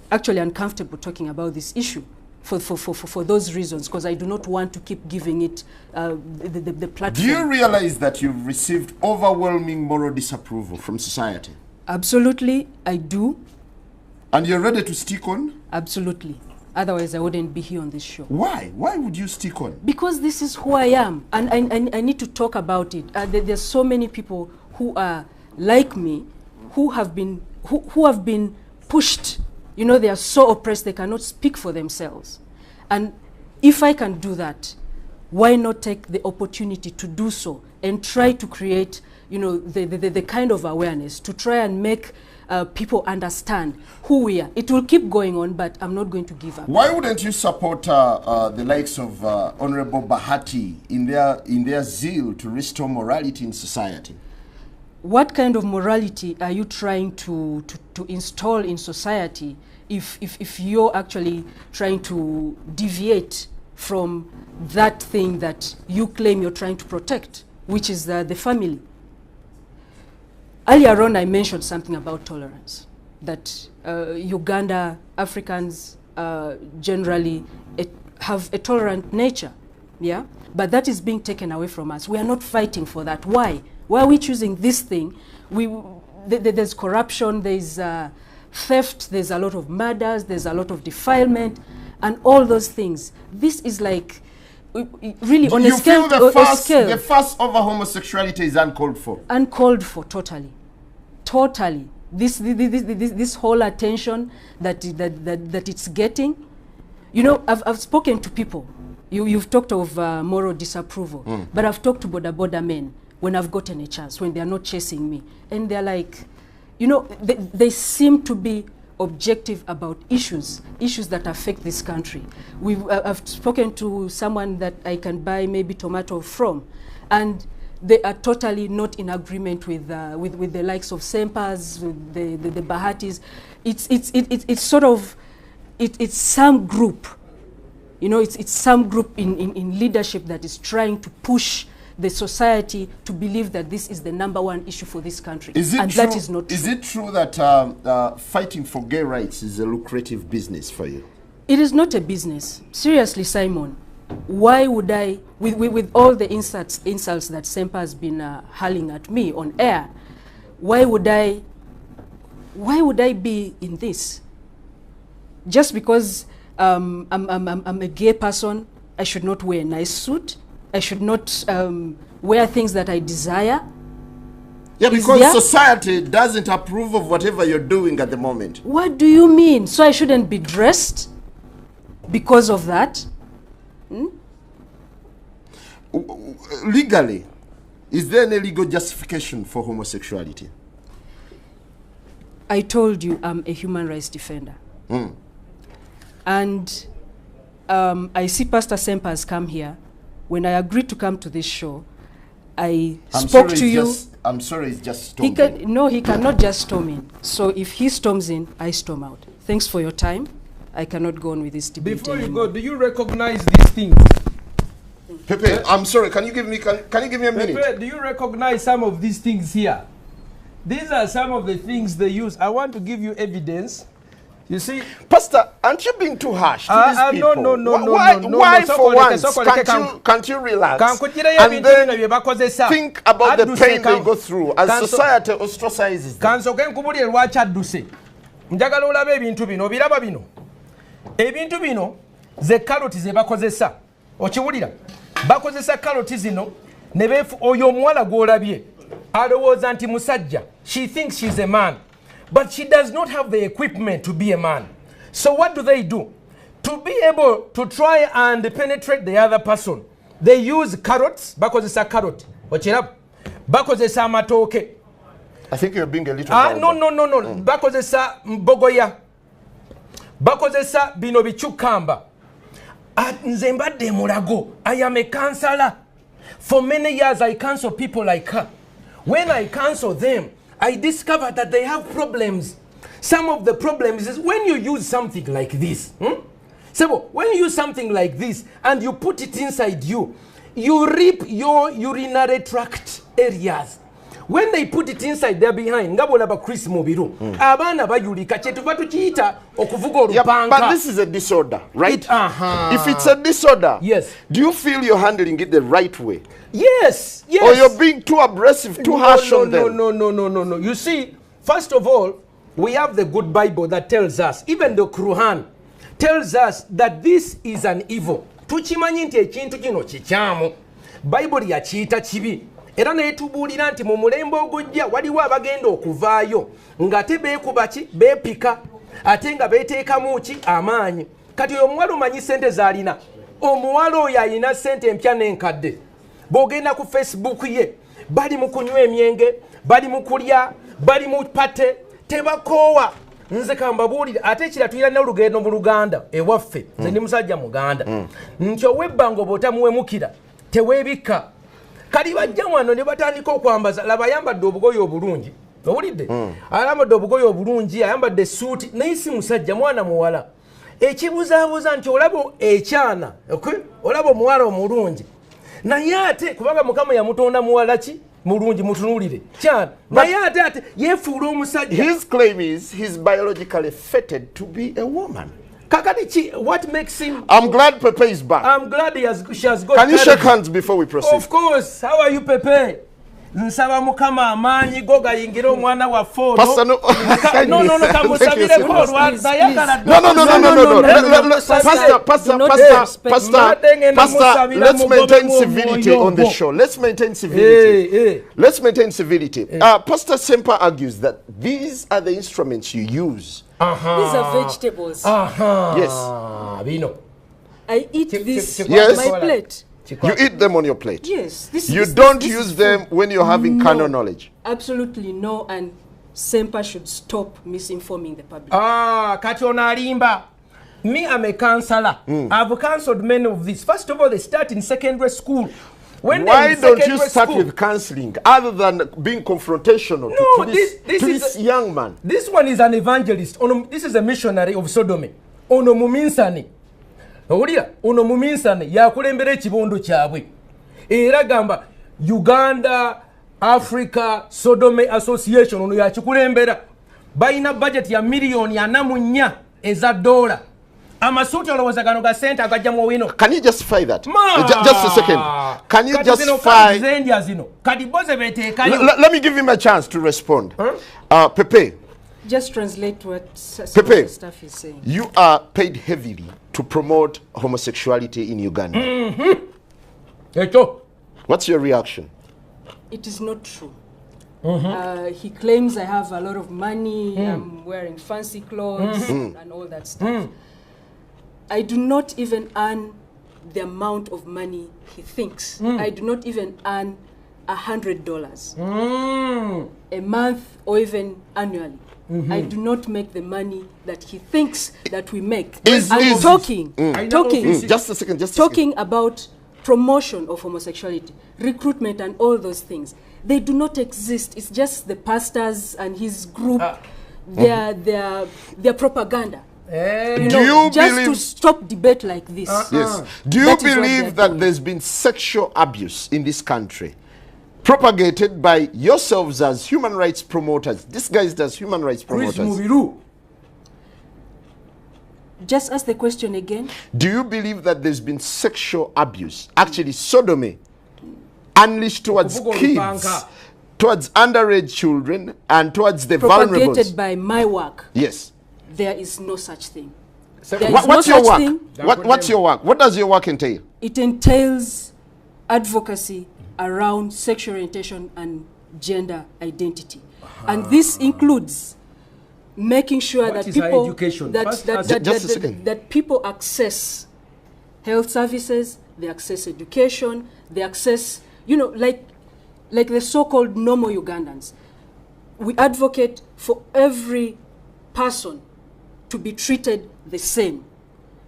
actually uncomfortable talking about this issue for those reasons, because I do not want to keep giving it the platform. Do you realize that you've received overwhelming moral disapproval from society? Absolutely, I do. And you're ready to stick on? Absolutely. Otherwise, I wouldn't be here on this show. Why? Why would you stick on? Because this is who I am, and I need to talk about it. There's so many people who are like me, who have been pushed. You know, they are so oppressed they cannot speak for themselves. And if I can do that, why not take the opportunity to do so and try to create, you know, the kind of awareness to try and make people understand who we are. It will keep going on, but I'm not going to give up. Why wouldn't you support the likes of Honorable Bahati in their zeal to restore morality in society? What kind of morality are you trying to install in society if you're actually trying to deviate from that thing that you claim you're trying to protect, which is the family? Earlier on, I mentioned something about tolerance, that Uganda, Africans generally have a tolerant nature, yeah? But that is being taken away from us. We are not fighting for that. Why? Why are we choosing this thing? There's corruption, there's theft, there's a lot of murders, there's a lot of defilement, and all those things. This is like, really on a scale. The fuss over homosexuality is uncalled for. Uncalled for, totally. Totally. This whole attention that it's getting. You know, I've spoken to people. You've talked of moral disapproval, but I've talked to border men when I've gotten a chance, when they're not chasing me. And they're like, you know, they seem to be objective about issues that affect this country. I've spoken to someone that I can buy maybe tomato from, and they are totally not in agreement with the likes of Sempas, with the Bahatis. It's sort of, it's some group, you know, it's some group in leadership that is trying to push the society to believe that this is the #1 issue for this country. Is it and true, that is not true. Is it true that fighting for gay rights is a lucrative business for you? It is not a business. Seriously, Simon, why would I, with all the insults that Sempa has been hurling at me on air, why would I be in this? Just because I'm a gay person, I should not wear a nice suit. I should not wear things that I desire. Yeah, because society doesn't approve of whatever you're doing at the moment. What do you mean? So I shouldn't be dressed because of that? Legally, is there any legal justification for homosexuality? I told you I'm a human rights defender. And I see Pastor Sempa has come here. When I agreed to come to this show, I spoke to you. I'm sorry, it's just storming. He cannot just storm in. So if he storms in, I storm out. Thanks for your time. I cannot go on with this debate Before anymore. you go, do you recognize these things? Pepe, I'm sorry, can you give me a minute? Pepe, do you recognize some of these things here? These are some of the things they use. I want to give you evidence. You see, Pastor, aren't you being too harsh to these people? Why for once can't you relax and then think about the pain they go through as society ostracizes them? Kansoke nkubulire lwaki adduse. Njagala olabe ebintu bino, biraba bino. Ebintu bino ze karoti ze bakozesa. Okiwulira? Bakozesa karoti zino ne befu oyo omuwala gw'olabye. Alowooza nti musajja. She thinks she's a man. But she does not have the equipment to be a man. So what do? To be able to try and penetrate the other person, they use carrots. Bakozesa carrot. Ochirap. Bakozesa amatoke. I think you're being a little no. Bakozesa mbogoya. Bakozesa bino bichukamba. Nze mbadde mulago. I am a counselor. For many years I counsel people like her. When I counsel them, I discovered that they have problems. Some of the problems is when you use something like this. So when you use something like this and you put it inside you, you rip your urinary tract areas. When they put it inside, they're behind. Ngabolaba Chris Mubiru. Abana bayulika chetuva tukiita okuvuga olupanga. But this is a disorder, right? If it's a disorder, yes. Do you feel you're handling it the right way? Yes. Or you're being too aggressive, too harsh on them? No. You see, first of all, we have the good Bible that tells us, even the Quran tells us that this is an evil. Tuchimanyi nti ekintu kino kikyamu. Bible yakiyita kibi. Era netubuulira nti mu mulembe ogujja waliwo abagenda okuvaayo nga te beekuba ki beepika ate nga beeteekamu ki amaanyi. Kati oyo omuwala omanyi ssente z'alina. Omuwala oyo alina ssente empya n'enkadde. Bw'ogenda ku Facebook ye bali mu kunywa emyenge, bali mu kulya, bali mu pate, tebakoowa. Nze kambabuulire ate ekira tuyina n'olugendo mu Luganda ewaffe. Nze ndi musajja Muganda. Nti ow'ebbanga bw'otamuwemukira teweebikka. Kali bajja wano ne batandika okwambaza laba ayambadde obugoye obulungi. Owulidde? Ayambadde obugoye obulungi, ayambadde suuti, naye si musajja mwana muwala. Ekibuzaabuza nti olaba ekyana, olaba omuwala omulungi. Naye ate kubanga Mukama yamutonda muwala ki? Mulungi mutunuulire. Kyana. Naye ate yeefuula omusajja. His claim is he's biologically fated to be a woman. What makes him... I'm glad Pepe is back. I'm glad she has got... Can you shake hands before we proceed? Of course. How are you, Pepe? Nsaba Mukama amaanyi go gayingira omwana wa foro. Pastor, no. Kamusabire ko lwaza yagala. No. Pastor, let's maintain civility on the show. Let's maintain civility. Let's maintain civility. Pastor Sempa argues that these are the instruments you use. These are vegetables. Yes. Bino. I eat this on my plate. You eat them on your plate? Yes. You don't use them when you're having carnal knowledge? Absolutely no, and Sempa should stop misinforming the public. Kati ono alimba. Me, I'm a counselor. I've counseled many of these. First of all, they start in secondary school. Why don't you start with counseling other than being confrontational to this young man? This one is an evangelist. This is a missionary of Sodom. Ono muminsani. Owulira ono muminsani yakulembera ekibondo kyabwe. Era gamba Uganda Africa Sodomy Association ono yakikulembera balina budget ya million ya namunya eza $. Amasuuti olowooza gano ga sente agajja mu wino. Can you justify that? Just a second. Can you justify? Let me give him a chance to respond. Pepe. Just translate what Pepe, stuff is saying. You are paid heavily to promote homosexuality in Uganda. What's your reaction? It is not true. He claims I have a lot of money, I'm wearing fancy clothes and all that stuff. I do not even earn the amount of money he thinks. I do not even earn $100 a month or even annually. I do not make the money that he thinks that we make. I'm talking Just a second. talking about promotion of homosexuality, recruitment and all those things. They do not exist. It's just the pastors and his group, their propaganda. Do you just believe, to stop debate like this. Yes. Do you believe that there's been sexual abuse in this country propagated by yourselves as human rights promoters? This guy is as human rights promoters. Just ask the question again. Do you believe that there's been sexual abuse, actually sodomy, unleashed towards kids, towards underage children, and towards the vulnerable? Propagated by my work. Yes. There is no such thing. What's your work? What's your work? What does your work entail? It entails advocacy around sexual orientation and gender identity. And this includes making sure that people that people access health services, they access education, they access, like the so-called normal Ugandans. We advocate for every person to be treated the same.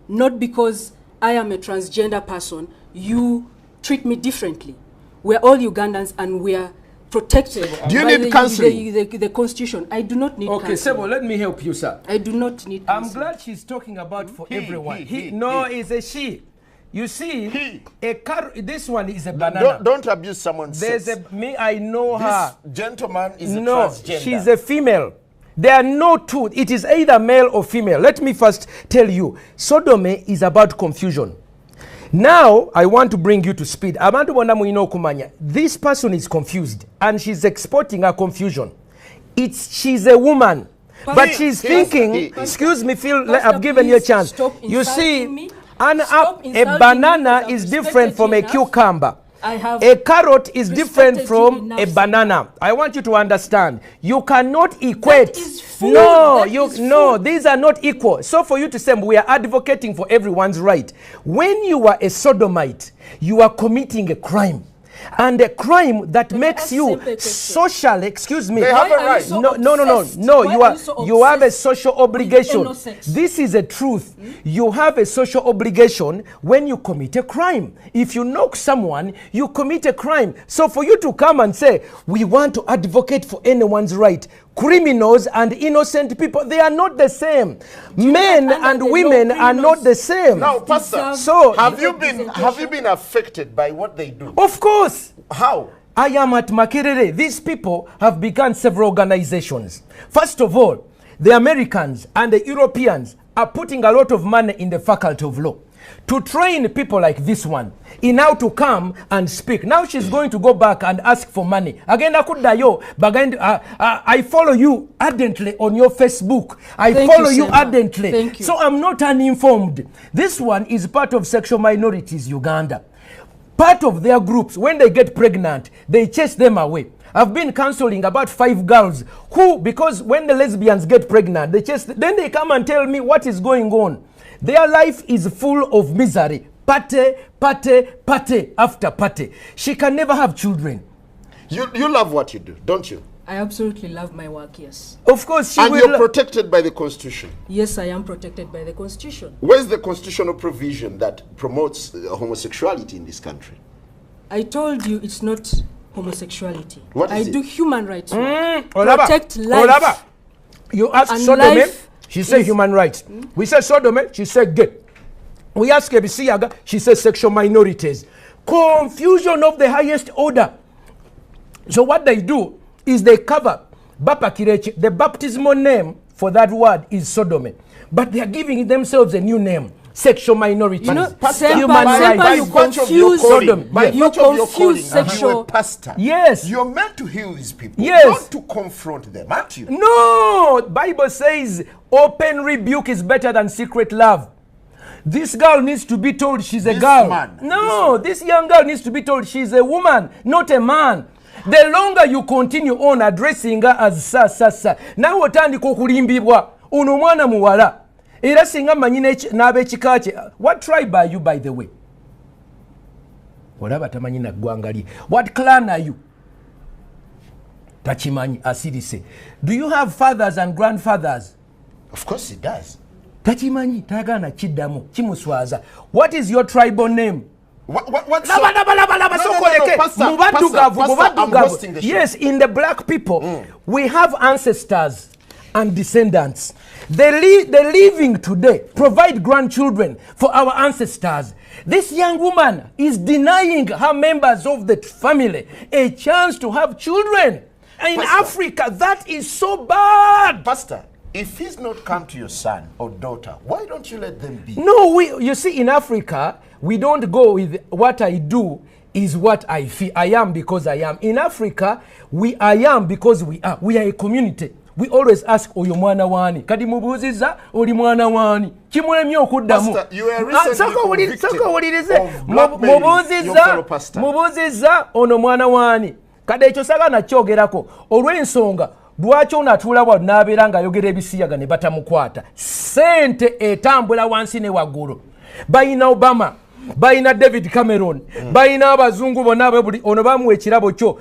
Not because I am a transgender person, you treat me differently. We're all Ugandans and we are protected. Do you need counseling? The Constitution. I do not need counseling. Okay, Sebo, let me help you, sir. I do not need counseling. I'm glad she's talking about for everyone. No, it's a she. You see, this one is a banana. Don't abuse someone's sex. I know her. This gentleman is a transgender. She's a female. There are no two. It is either male or female. Let me first tell you, sodomy is about confusion. Now, I want to bring you to speed. This person is confused and she's exporting her confusion. She's a woman, but she's thinking, excuse me, Phil, I've given you a chance. You see, a banana is different from a cucumber. A carrot is different from a banana. I want you to understand. You cannot equate. No, these are not equal. So for you to say we are advocating for everyone's right. When you are a sodomite, you are committing a crime. And a crime that makes you social, excuse me. They have a right. No. You have a social obligation. This is a truth. You have a social obligation when you commit a crime. If you knock someone, you commit a crime. So for you to come and say, we want to advocate for anyone's right, criminals and innocent people, they are not the same. Men and women are not the same. Now, Pastor, so have you been affected by what they do? Of course. How? I am at Makerere. These people have begun several organizations. First of all, the Americans and the Europeans are putting a lot of money in the Faculty of Law to train people like this one in how to come and speak. Now she's going to go back and ask for money. Again, I follow you ardently on your Facebook. I follow you ardently. Thank you. So I'm not uninformed. This one is part of Sexual Minorities Uganda. Part of their groups, when they get pregnant, they chase them away. I've been counseling about 5 girls who, because when the lesbians get pregnant, then they come and tell me what is going on. Their life is full of misery. Pate after pate. She can never have children. You love what you do, don't you? I absolutely love my work, yes. Of course, you're protected by the Constitution. Yes, I am protected by the Constitution. Where's the constitutional provision that promotes homosexuality in this country? I told you it's not homosexuality. What is I it? do human rights. Protect life. You ask sodomy, she said human rights. We say sodomy, she said gay. We ask Ebisiyaga, she says sexual minorities. Confusion of the highest order. So what they do is they cover Bapakirechi. The baptismal name for that word is sodomy. But they are giving themselves a new name. Sexual minorities. You know, Pastor, Semper, by you virtue of your confuse calling, Sodom. by Yes. You virtue of your calling, confuse sexual- you're a pastor. Yes. You're meant to heal these people, Yes. not to confront them, aren't you? No, Bible says open rebuke is better than secret love. This girl needs to be told she's a This girl. man, No, this young girl needs to be told she's a woman, not a man. The longer you continue on addressing her as sa, nawe otandika okulimbibwa ono mwana muwala. Era singa manyi n'ab'ekika kye. What tribe are you, by the way? Olaba tamanyi na ggwanga lye. What clan are you? Tachimanyi asirise. Do you have fathers and grandfathers? Of course he does. Tachimanyi tagana kiddamu kimuswaza. What is your tribal name? What's Laba, sokoleke. Pastor, Mubaddugavu, I'm hosting the show. Yes, in the black people, we have ancestors and descendants. The living today provide grandchildren for our ancestors. This young woman is denying her members of the family a chance to have children. In Pastor. Africa, that is so bad. Pastor, if he's not come to your son or daughter, why don't you let them be? No, you see, in Africa, we don't go with what I do is what I feel. I am because I am. In Africa, I am because we are. We are a community. We always ask oyo mwana wani. Kadi mubuziza oli mwana wani. Kimulemye okuddamu. Pastor, you were recently convicted of blackmailing your fellow pastor. Mubuziza ono mwana wani. Kade ekyo sagana kyogerako. Olw'ensonga lwaki onatuula wa n'abeera ng'ayogera ebisiyaga ne batamukwata. Sente etambula wansi ne waggulu. Bayina Obama, bayina David Cameron, bayina abazungu bonna abebuli ono bamuwa ekirabo kyo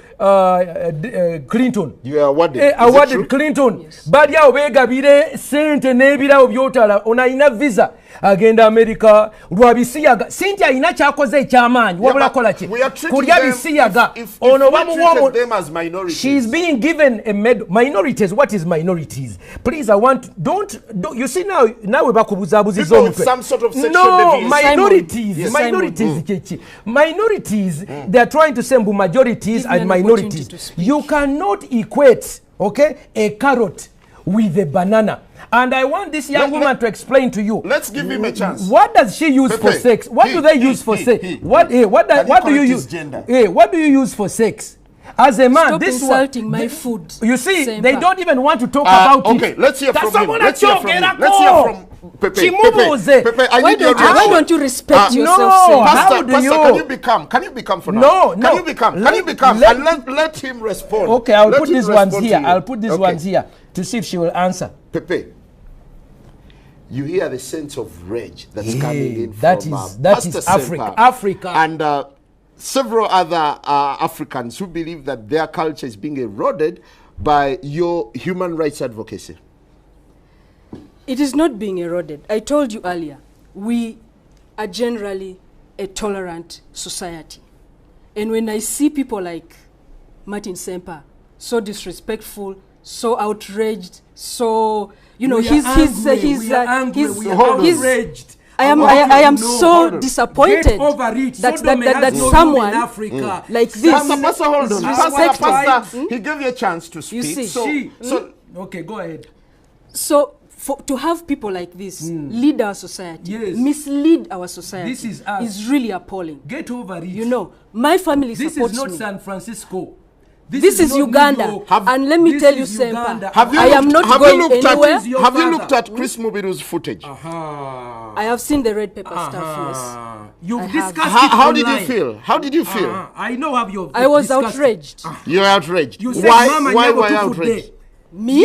Clinton. You are awarded. Is it true? Awarded Clinton. Yes. Bali awo beegabire sente n'ebirawo by'otala ono alina visa agenda America lwa bisiyaga. Cynthia alina kyakoze eky'amaanyi wabula kola ki? We are treating Kulya them bisiyaga. if Ono we bamuwa treated them as minorities. She's being given a medal. Minorities, what is minorities? Please, I want, don't you see now we bakubuzabuziza People with omutwe. some sort of sexual No, deviation. minorities. Yes. Minorities. Chechi. Minorities, they are trying to say majorities Give me and an minorities. opportunity to speak. You cannot equate, okay, a carrot with a banana. And I want this young woman to explain to you. Let's give him a chance. What does she use for Pepe, sex? What do they use for sex? What do you correct his use? gender? What do you use for sex? As a man, Stop this insulting one, my food. You see, Semper. they don't even want to talk about Okay, it. let's hear from him. Someone Let's hear from him. Let's hear from Pepe. Chimubuze. Pepe, I Why need your don't, you, why reaction. don't you respect no. yourself, Semper? How Pastor, do Pastor, you? can you become for now? No, Can no. you become? Can Let- you become? let- And let him respond. Okay, I'll Let put him these ones respond here. to you. I'll put these Okay. ones here to see if she will answer. Pepe, you hear the sense of rage that's coming in that from is- that Pastor is Africa. Semper Africa. and several other Africans who believe that their culture is being eroded by your human rights advocacy. It is not being eroded. I told you earlier, we are generally a tolerant society. And when I see people like Martin Semper, so disrespectful, so outraged, so, you know, We are outraged. I am Hold so on. disappointed Get over it. that Sodom has no room in someone Africa. like this Pastor, hold on. is Pastor, respected. he gave you a chance to speak. see. So Okay, go ahead. So to have people like this lead our society, Yes. mislead our society, This is us. really appalling. Get over it. You know, my family this supports is not me. San Francisco. This is not Uganda. New York. And let me This tell you, is Semper, Uganda. I am not going anywhere. Your Have you father. looked at Chris Mubiru's footage? I have seen the red pepper stuff, yes. You've I have. discussed How it did you online. feel? How did you feel? I know how you. I was discussed it. outraged. You're outraged. You said, why Mama, why never were you took outraged? today. Me?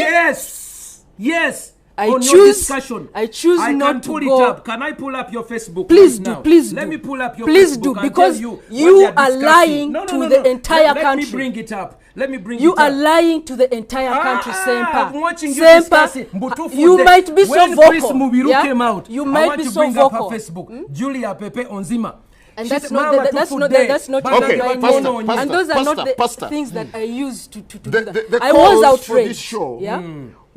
Yes. I On your choose- discussion. I choose I not can to pull go- it up. Can I pull up your Facebook? Please right do, now? please Let do. me pull up your Please Facebook do, and because tell you you what they are discussing. lying No, to no, the no. entire Let country. me bring it up. Let me bring You it are up. lying to the entire country, Semper. I'm watching you Semper, discussing Mbutufu you Day. might be so when vocal. Chris Mubiru yeah? came out, You I might want be to so bring vocal. up her Facebook. Julia Pepe Onzima. And She that's said, not "Mama, that's Tufu not Day." that's not But what Okay, I Pastor, mean. Pastor, And those are not the Pastor. things that I use to do that. The I was calls for outraged. this show Yeah?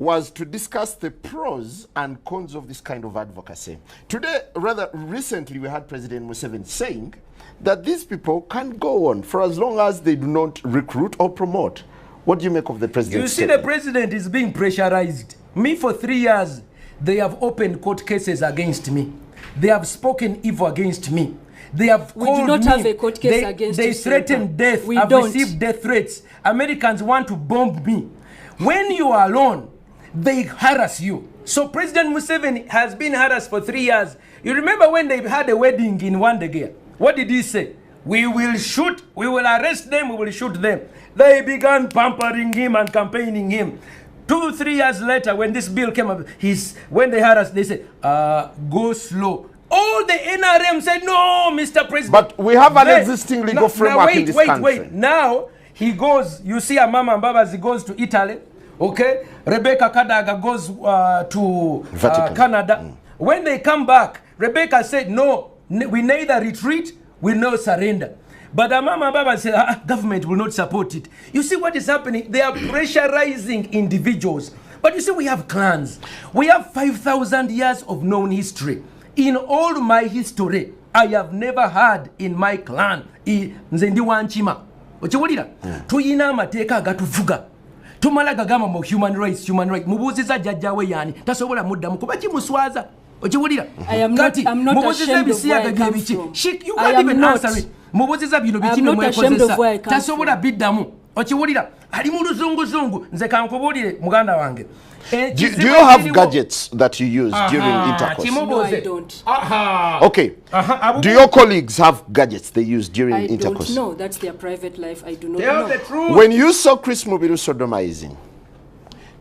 was to discuss the pros and cons of this kind of advocacy. Today, rather recently, we had President Museveni saying that these people can go on for as long as they do not recruit or promote. What do you make of the president? You see, the president is being pressurized. Me, for 3 years, they have opened court cases against me. They have spoken evil against me. They have We called do not me. have a court case against They you, threaten death. We I've don't. received death threats. Americans want to bomb me. When you are alone, they harass you. So President Museveni has been harassed for 3 years. You remember when they had a wedding in Wandegea? What did he say? We will shoot, we will arrest them, we will shoot them. They began pampering him and campaigning him. 2-3 years later, when this bill came up, when they harassed, they said, go slow. All the NRM said, no, Mr. President. But we have an existing legal framework in this country. Wait. Now, he goes, you see Amama Mbabazi goes to Italy, okay? Rebecca Kadaga goes to Canada. When they come back, Rebecca said, no, we neither retreat, we no surrender. But Amama Mbabazi said, government will not support it. You see what is happening? They are pressurizing individuals. But you see, we have clans. We have 5,000 years of known history. In all my history, I have never had in my clan, nze ndi wanchima. Ochiwulira? Tuyina amateeka agatuvuga. Tumala gagamba mu human rights. Mubuuziza jjajjawe yani. Tasobola muddamu kuba kimuswaza. Ochiwulira? I'm not ashamed of where I come from. You can't even answer it. Mubuuziza bino bikino mwekozesa. Tasobola biddamu. Ochiwulira? Ali mu luzunguzungu. Nze kankubuulire muganda wange. Do you have gadgets that you use during intercourse? No, I don't. Okay. Do your colleagues have gadgets they use during intercourse? I don't know. That's their private life. I do not know. The truth. When you saw Chris Mubiru sodomizing,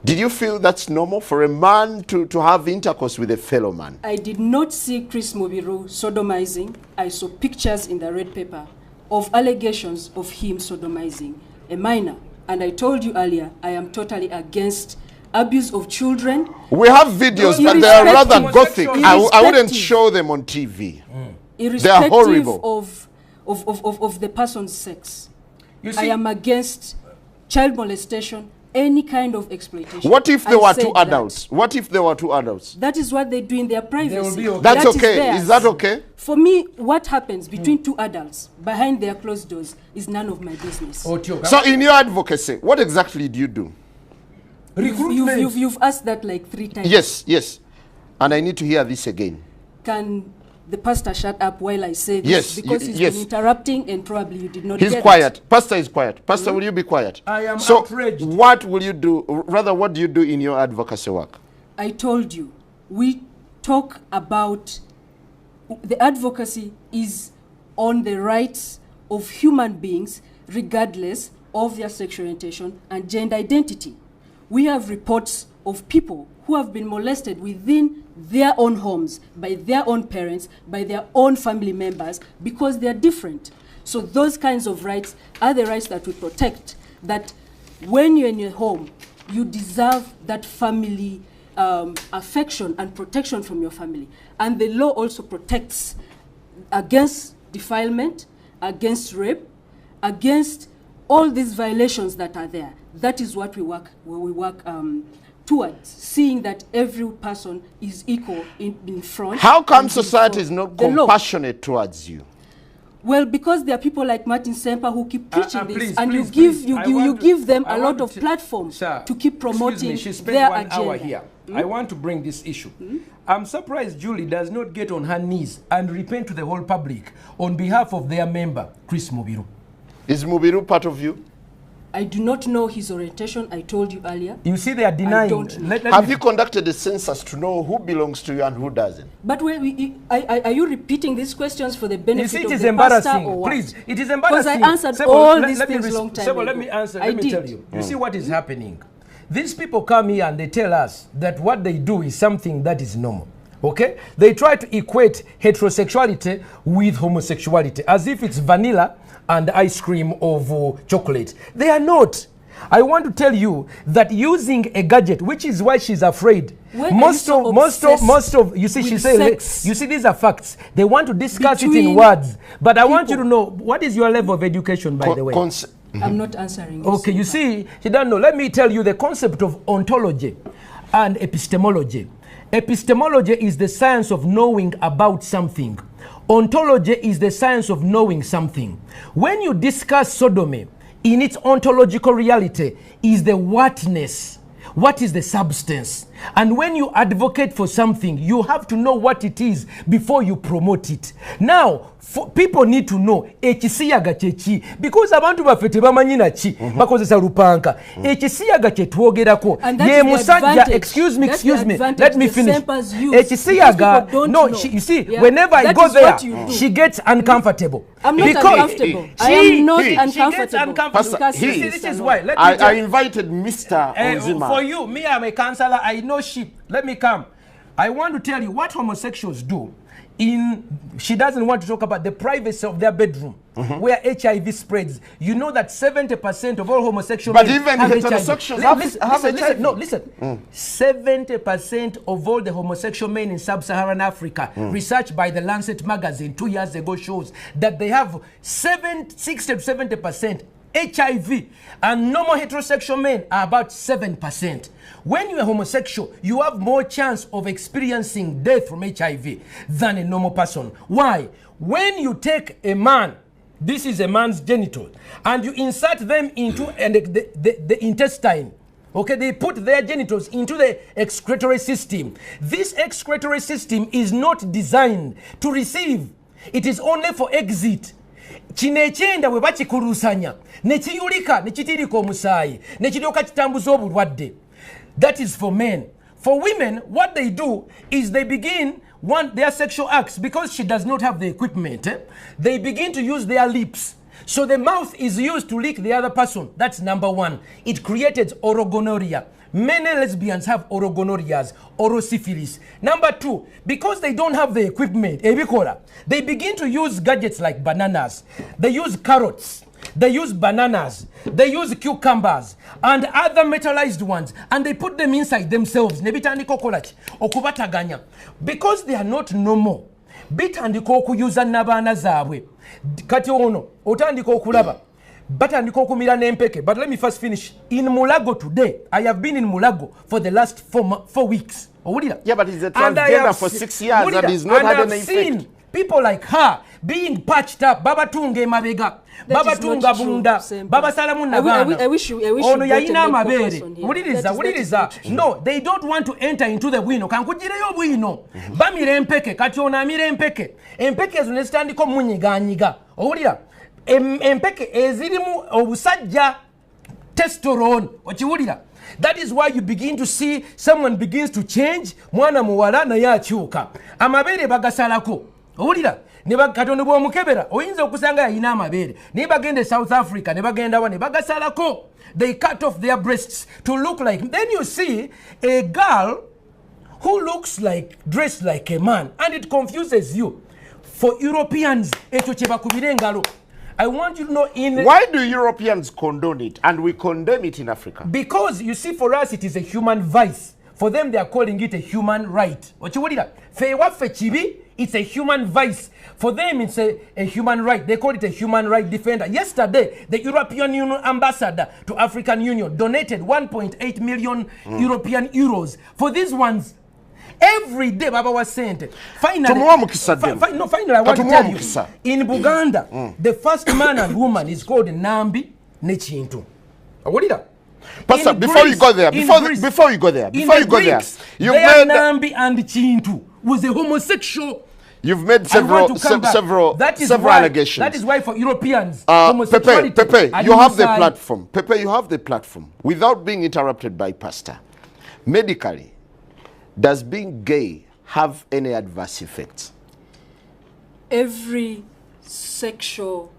did you feel that's normal for a man to have intercourse with a fellow man? I did not see Chris Mubiru sodomizing. I saw pictures in the red paper of allegations of him sodomizing a minor. And I told you earlier, I am totally against abuse of children. We have videos, but they are rather gothic. I wouldn't show them on TV. They are horrible. Of the person's sex. You see, I am against child molestation, any kind of exploitation. What if there were two adults? What if there were two adults? That is what they do in their privacy. Okay. That's okay. Is that okay? For me, what happens between two adults behind their closed doors is none of my business. So in your advocacy, what exactly do you do? You've asked that like 3 times. Yes. And I need to hear this again. Can the pastor shut up while I say this? Yes. Because he's been interrupting and probably you did not He's get quiet. it. Pastor is quiet. Pastor, will you be quiet? I am so outraged. What will you do? Rather, what do you do in your advocacy work? I told you, we talk about the advocacy is on the rights of human beings regardless of their sexual orientation and gender identity. We have reports of people who have been molested within their own homes, by their own parents, by their own family members, because they are different. So those kinds of rights are the rights that we protect, that when you're in your home, you deserve that family affection and protection from your family. And the law also protects against defilement, against rape, against all these violations that are there. That is what we work towards, seeing that every person is equal in front. How come society is not compassionate towards you? Well, because there are people like Martin Semper who keep preaching this, please, and please, you give them a lot of platform to keep promoting their agenda. Hour here. I want to bring this issue. I'm surprised Julie does not get on her knees and repent to the whole public on behalf of their member, Chris Mubiru. Is Mubiru part of you? I do not know his orientation. I told you earlier. You see, they are denying. I don't know. Have you conducted a census to know who belongs to you and who doesn't? But are you repeating these questions for the benefit you see, of it is the embarrassing. pastor or what? Please, it is embarrassing. Because I answered all these things a long time ago. Let me answer. Let me tell you. You see what is happening? These people come here and they tell us that what they do is something that is normal. Okay? They try to equate heterosexuality with homosexuality as if it's vanilla and ice cream of chocolate. They are not. I want to tell you that using a gadget, which is why she's afraid. Most of you see, she says, you see, these are facts. They want to discuss it in words. But I want you to know, what is your level of education, by the way? I'm not answering you. Okay, you see, she doesn't know. Let me tell you the concept of ontology and epistemology. Epistemology is the science of knowing about something. Ontology is the science of knowing something. When you discuss sodomy, in its ontological reality is the whatness. What is the substance? And when you advocate for something, you have to know what it is before you promote it. Now, people need to know ekisiyaga chechi, because abantu baffe tebamanyi na chi bakozesa lupanka. Ekisiyaga kye twogerako ye musajja. Excuse me, let me finish. Ekisiyaga, no, you see, whenever I go there, she gets uncomfortable. I'm not uncomfortable. I am not uncomfortable. This is why. I invited Mr. Onzima. For you, me, I'm a counselor. I know sheep. Let me come. I want to tell you what homosexuals do. She doesn't want to talk about the privacy of their bedroom, where HIV spreads. You know that 70% of all homosexual men even have heterosexuals HIV. have HIV. No, listen. 70% of all the homosexual men in sub-Saharan Africa, research by the Lancet magazine 2 years ago shows that they have 60 to 70% HIV, and normal heterosexual men are about 7%. When you're homosexual, you have more chance of experiencing death from HIV than a normal person. Why? When you take a man, this is a man's genital, and you insert them into the intestine, okay, they put their genitals into the excretory system. This excretory system is not designed to receive. It is only for exit. Kino ekyenda bwe bakikulusanya ne kiyulika ne kitirika omusaayi ne kiryoka kitambuza obulwadde. That is for men. For women, what they do is they begin their sexual acts, because she does not have the equipment. They begin to use their lips. So the mouth is used to lick the other person. That's number one. It created orogonorrhea. Many lesbians have orogonorrheas, orosyphilis. Number two, because they don't have the equipment, they begin to use gadgets like bananas. They use carrots. They use bananas. They use cucumbers and other metallized ones, and they put them inside themselves. Because they are not normal. Bitandika okuyuza n'abaana zaabwe. Kati ono otandika okulaba. Batandika okumira n'empeke. But let me first finish. In Mulago today, I have been in Mulago for the last 4 weeks. Yeah, but he's a transgender for 6 years and he's not had any effect. People like her being patched up. Baba tunga emabega. Baba tunga bunda. Baba salamu nabana. I wish you ono yayina amabere. Wuliriza. No, they don't want to enter into the bwino. Kankujireyo bwino. Bamira empeke. Kati ono amira empeke. Empeke ezo nezitandika omunyiganyiga. Owulira. Empeke ezirimu obusajja testosterone. Okiwulira. That is why you begin to see someone begins to change. Mwana muwala na yakyuka. Amabere bagasalako. Owulira. Ne bakatono bw'omukebera oyinza okusanga yayina amabere ne bagenda South Africa ne bagenda wa ne bagasalako. They cut off their breasts to look like. Then you see a girl who looks like, dressed like a man, and it confuses you. For Europeans, ekyo kye bakubira engalo. I want you to know why do Europeans condone it and we condemn it in Africa? Because you see, for us it is a human vice. For them they are calling it a human right. It's a human vice. For them it's a human right. They call it a human right defender. Yesterday, the European Union ambassador to African Union donated 1.8 million European euros for these ones. Every day Baba was sent. Finally, I want to tell you, in Buganda, the first man and woman is called Nambi Nechintu. Pastor, before you go there, you've made Nambi and Chintu was a homosexual. You've made several allegations. That is why for Europeans, homosexuality. Pepe, you have the platform. Pepe, you have the platform. Without being interrupted by Pastor, medically, does being gay have any adverse effects? Every sexual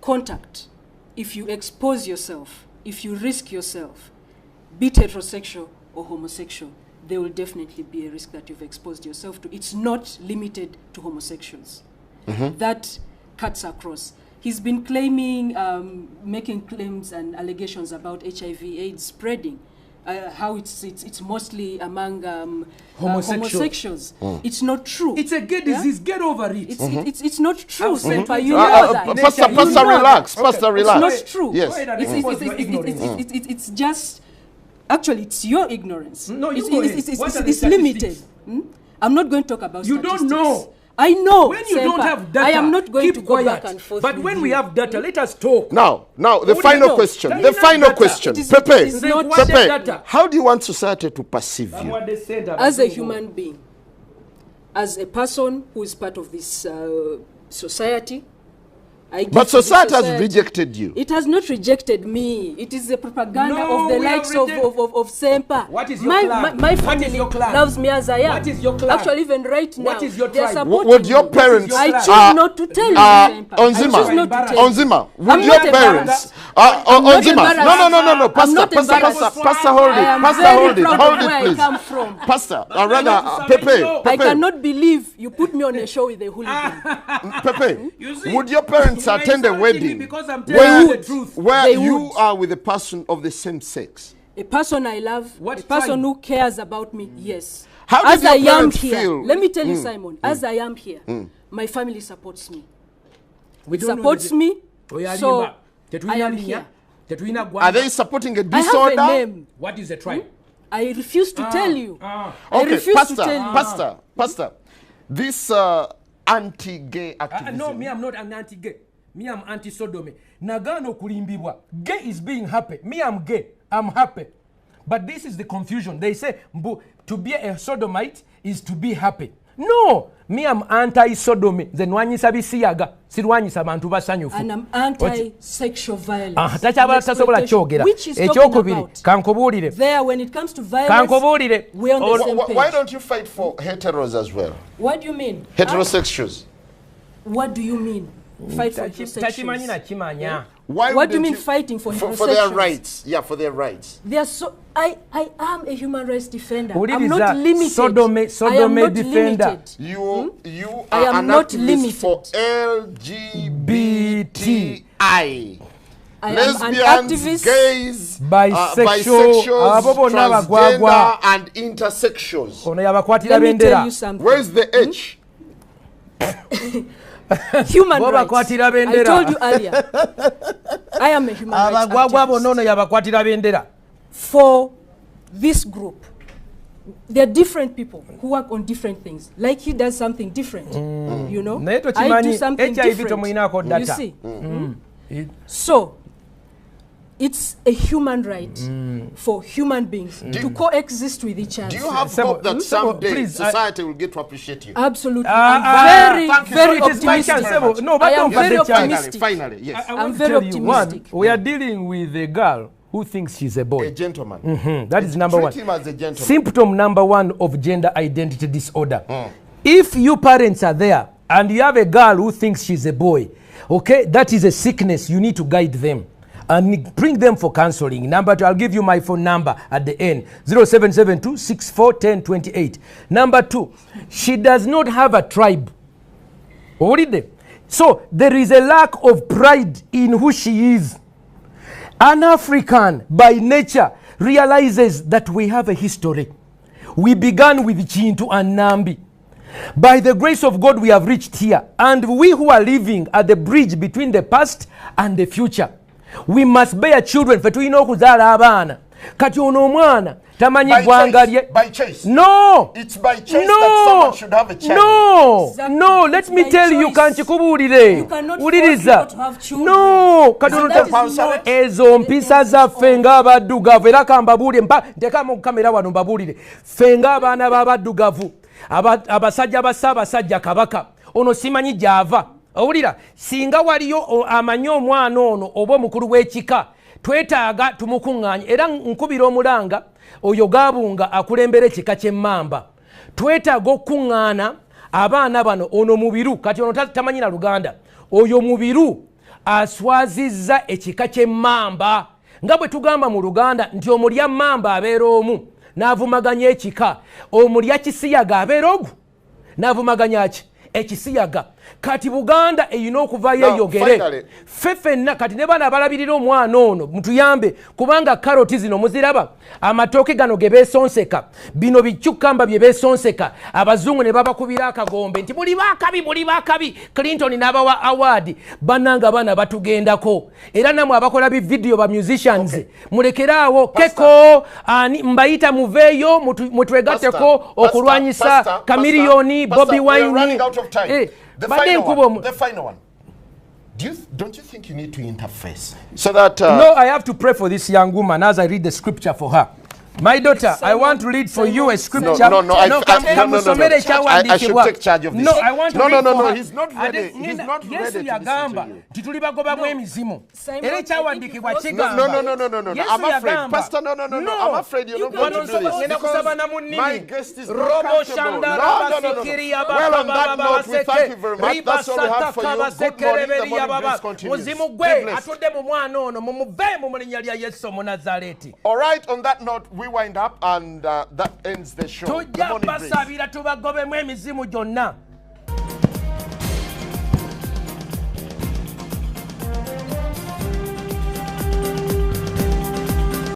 contact, if you expose yourself, if you risk yourself, be it heterosexual or homosexual, there will definitely be a risk that you've exposed yourself to. It's not limited to homosexuals. That cuts across. He's been claiming, making claims and allegations about HIV/AIDS spreading. how it's mostly among Homosexuals. It's not true. It's a gay disease. Get over it. It's not true, Semper. You you. know that. Pastor, You know relax. that. Pastor, It's relax. not true. Yes. It's just, actually, it's your ignorance. No, you it's, go it's, ahead. What are it's the limited. statistics? I'm not going to talk about You statistics. don't know. I know. When you Semper. don't have data, I am not going keep to go quiet. back and forth. But with when you. we have data, let us talk. Now, the What do you final know? question. Can The you not final data? question. It is Pepe, not data. how do you want society to perceive you? As a human being, as a person who is part of this society, I give But to this society has rejected you. It has not rejected me. It is the propaganda No, of the we have likes of Semper. What is your my, clan? My What family is your clan? loves me as I am. What is your clan? Actually, even right now, What is your they are tribe? supporting Would your me. parents... I choose not to tell you, Semper. I choose not to tell you. Onzima, would I'm your not parents... not Onzima, embarrassed. no, I'm not embarrassed. Pastor, hold I am it, very hold it, proud hold of where it, I please. come from. Pastor, rather, Pepe, I cannot believe you put me on a show with a hooligan. Pepe, You see, would your parents you are attend a insulting me wedding because I'm telling you the truth. where They you would. are with a person of the same sex? A person I love, What a person tribe? who cares about me, yes. How did as your I am parents here, feel? let me tell you, Simon, as I am here, my family supports me. We It don't know supports the- me, Oyalimba. so I Tetulina am linya, here. tetulina Are gwanga. they supporting a I have disorder? a name. What is the tribe? I refuse to tell you. I Okay, refuse Pastor, to tell you. Pastor, this anti-gay activism. No, me, I'm not an anti-gay. Me, I'm anti-sodomy. Nagano kulimbibwa. Gay is being happy. Me, I'm gay. I'm happy. But this is the confusion. They say to be a sodomite is to be happy. No, me, I'm anti-sodomy. Zenwanyisa bisiyaga. Sirwanyisa bantu basanyufu. And I'm anti-sexual violence. Takyabala tasobola kyogera. Which is talking Ekyokubiri about. kankubuulire. There, when it comes to violence, Kankubuulire. we're on the same page. Why don't you fight for heteros as well? What do you mean? Heterosexuals. What do you mean? Fight for Takimanyi homosexuals. nakimanya. Why What do you wouldn't mean fighting for for their homosexuals? rights? Yeah, for their rights. They are so. I am a human rights defender. I'm Uliriza, not limited. Sodomy I am not defender. limited. You I are am an not activist for limited. LGBTI. I am an Lesbians, activist. gays, Bisexual, abo bonna transgender, bagwagwa. and intersexuals. Ono yabakwatira Let me tell bendera. you something. Where's the H? Human Bo rights. bakwatira I bendera. told you earlier. I am a human rights Abagwagwa bonna ono activist. yabakwatira bendera. For this group, there are different people who work on different things. Like he does something different, you know. Naye I do tokimanyi something HIV different. tomulinako You data. see. So, it's a human right for human beings to coexist with each other. Do you have Sebo, hope that someday please, society will get to appreciate you? Absolutely. Thank I'm you. very So it is my chance, optimistic. Sebo. No, I but am don't very forget chance. optimistic. Finally, yes. I I'm want to very tell you, one, optimistic. we are dealing with a girl who thinks she's a boy. A gentleman. That is number one. Treat him as a gentleman. Symptom number one of gender identity disorder. If you parents are there and you have a girl who thinks she's a boy, okay, that is a sickness. You need to guide them and bring them for counseling. Number two, I'll give you my phone number at the end, 0772 641028. Number two, she does not have a tribe. So there is a lack of pride in who she is. An African by nature realizes that we have a history. We began with Chintu and Nambi. By the grace of God, we have reached here. And we who are living at the bridge between the past and the future, we must bear children. Fetulina okuzaala abaana. Kati ono omwana tamanyi ggwanga lye. By choice. No. It's by choice that someone should have a child. No. Exactly. No, let It's me by tell you, choice. kankikubuulire. You cannot Wuliriza. force people to have children. No. Kati So ono that ta- is not ezo mpisa zaffe ng'abaddugavu era kambabuulire ntekamu kamera wano mbabuulire ffe ng'abaana b'abaddugavu abasajja basaabasajja kabaka ono simanyi gy'ava owulira singa waliyo amanyi omwana ono oba omukulu w'ekika twetaaga tumukuŋŋaanye era nkubira omulanga oyo gaabunga akulembera ekika ky'emmamba twetaaga okukuŋŋaana abaana bano ono mubiru kati ono tamanyi na luganda oyo mubiru aswazizza ekika ky'emmamba nga bwe tugamba mu luganda nti omulya mmamba abeera omu n'avumaganya ekika omulya kisiyaga abeera ogu n'avumaganya ki ekisiyaga kati Buganda eyina okuvayo eyogere ffenna kati ne bana abalabirira omwana ono mutuyambe kubanga karoti zino muziraba amatooke gano ge beesonseka bino bikyukamba bye beesonseka abazungu ne babakubira akagombe nti buli bakabi Clinton n'abawa award bannanga bana batugendako era namwe abakola bividiyo ba musicians mulekeraawo keko ani mbayita muveeyo mutwegatteko okulwanyisa Chameleone Bobby Wine The final one. Don't you think you need to interface so that? No, I have to pray for this young woman as I read the scripture for her. My daughter, I want to read for you a scripture. No. I should take charge of this. No, I want to read for her. He's not ready. He's not ready to listen to you. No. I'm afraid, Pastor. No. I'm afraid you're not going to do this because my guest is not comfortable. No. Well, on that note, we thank you very much. That's all we have for you. Good morning. The morning continues. All right. On that note, we wind up and that ends the show.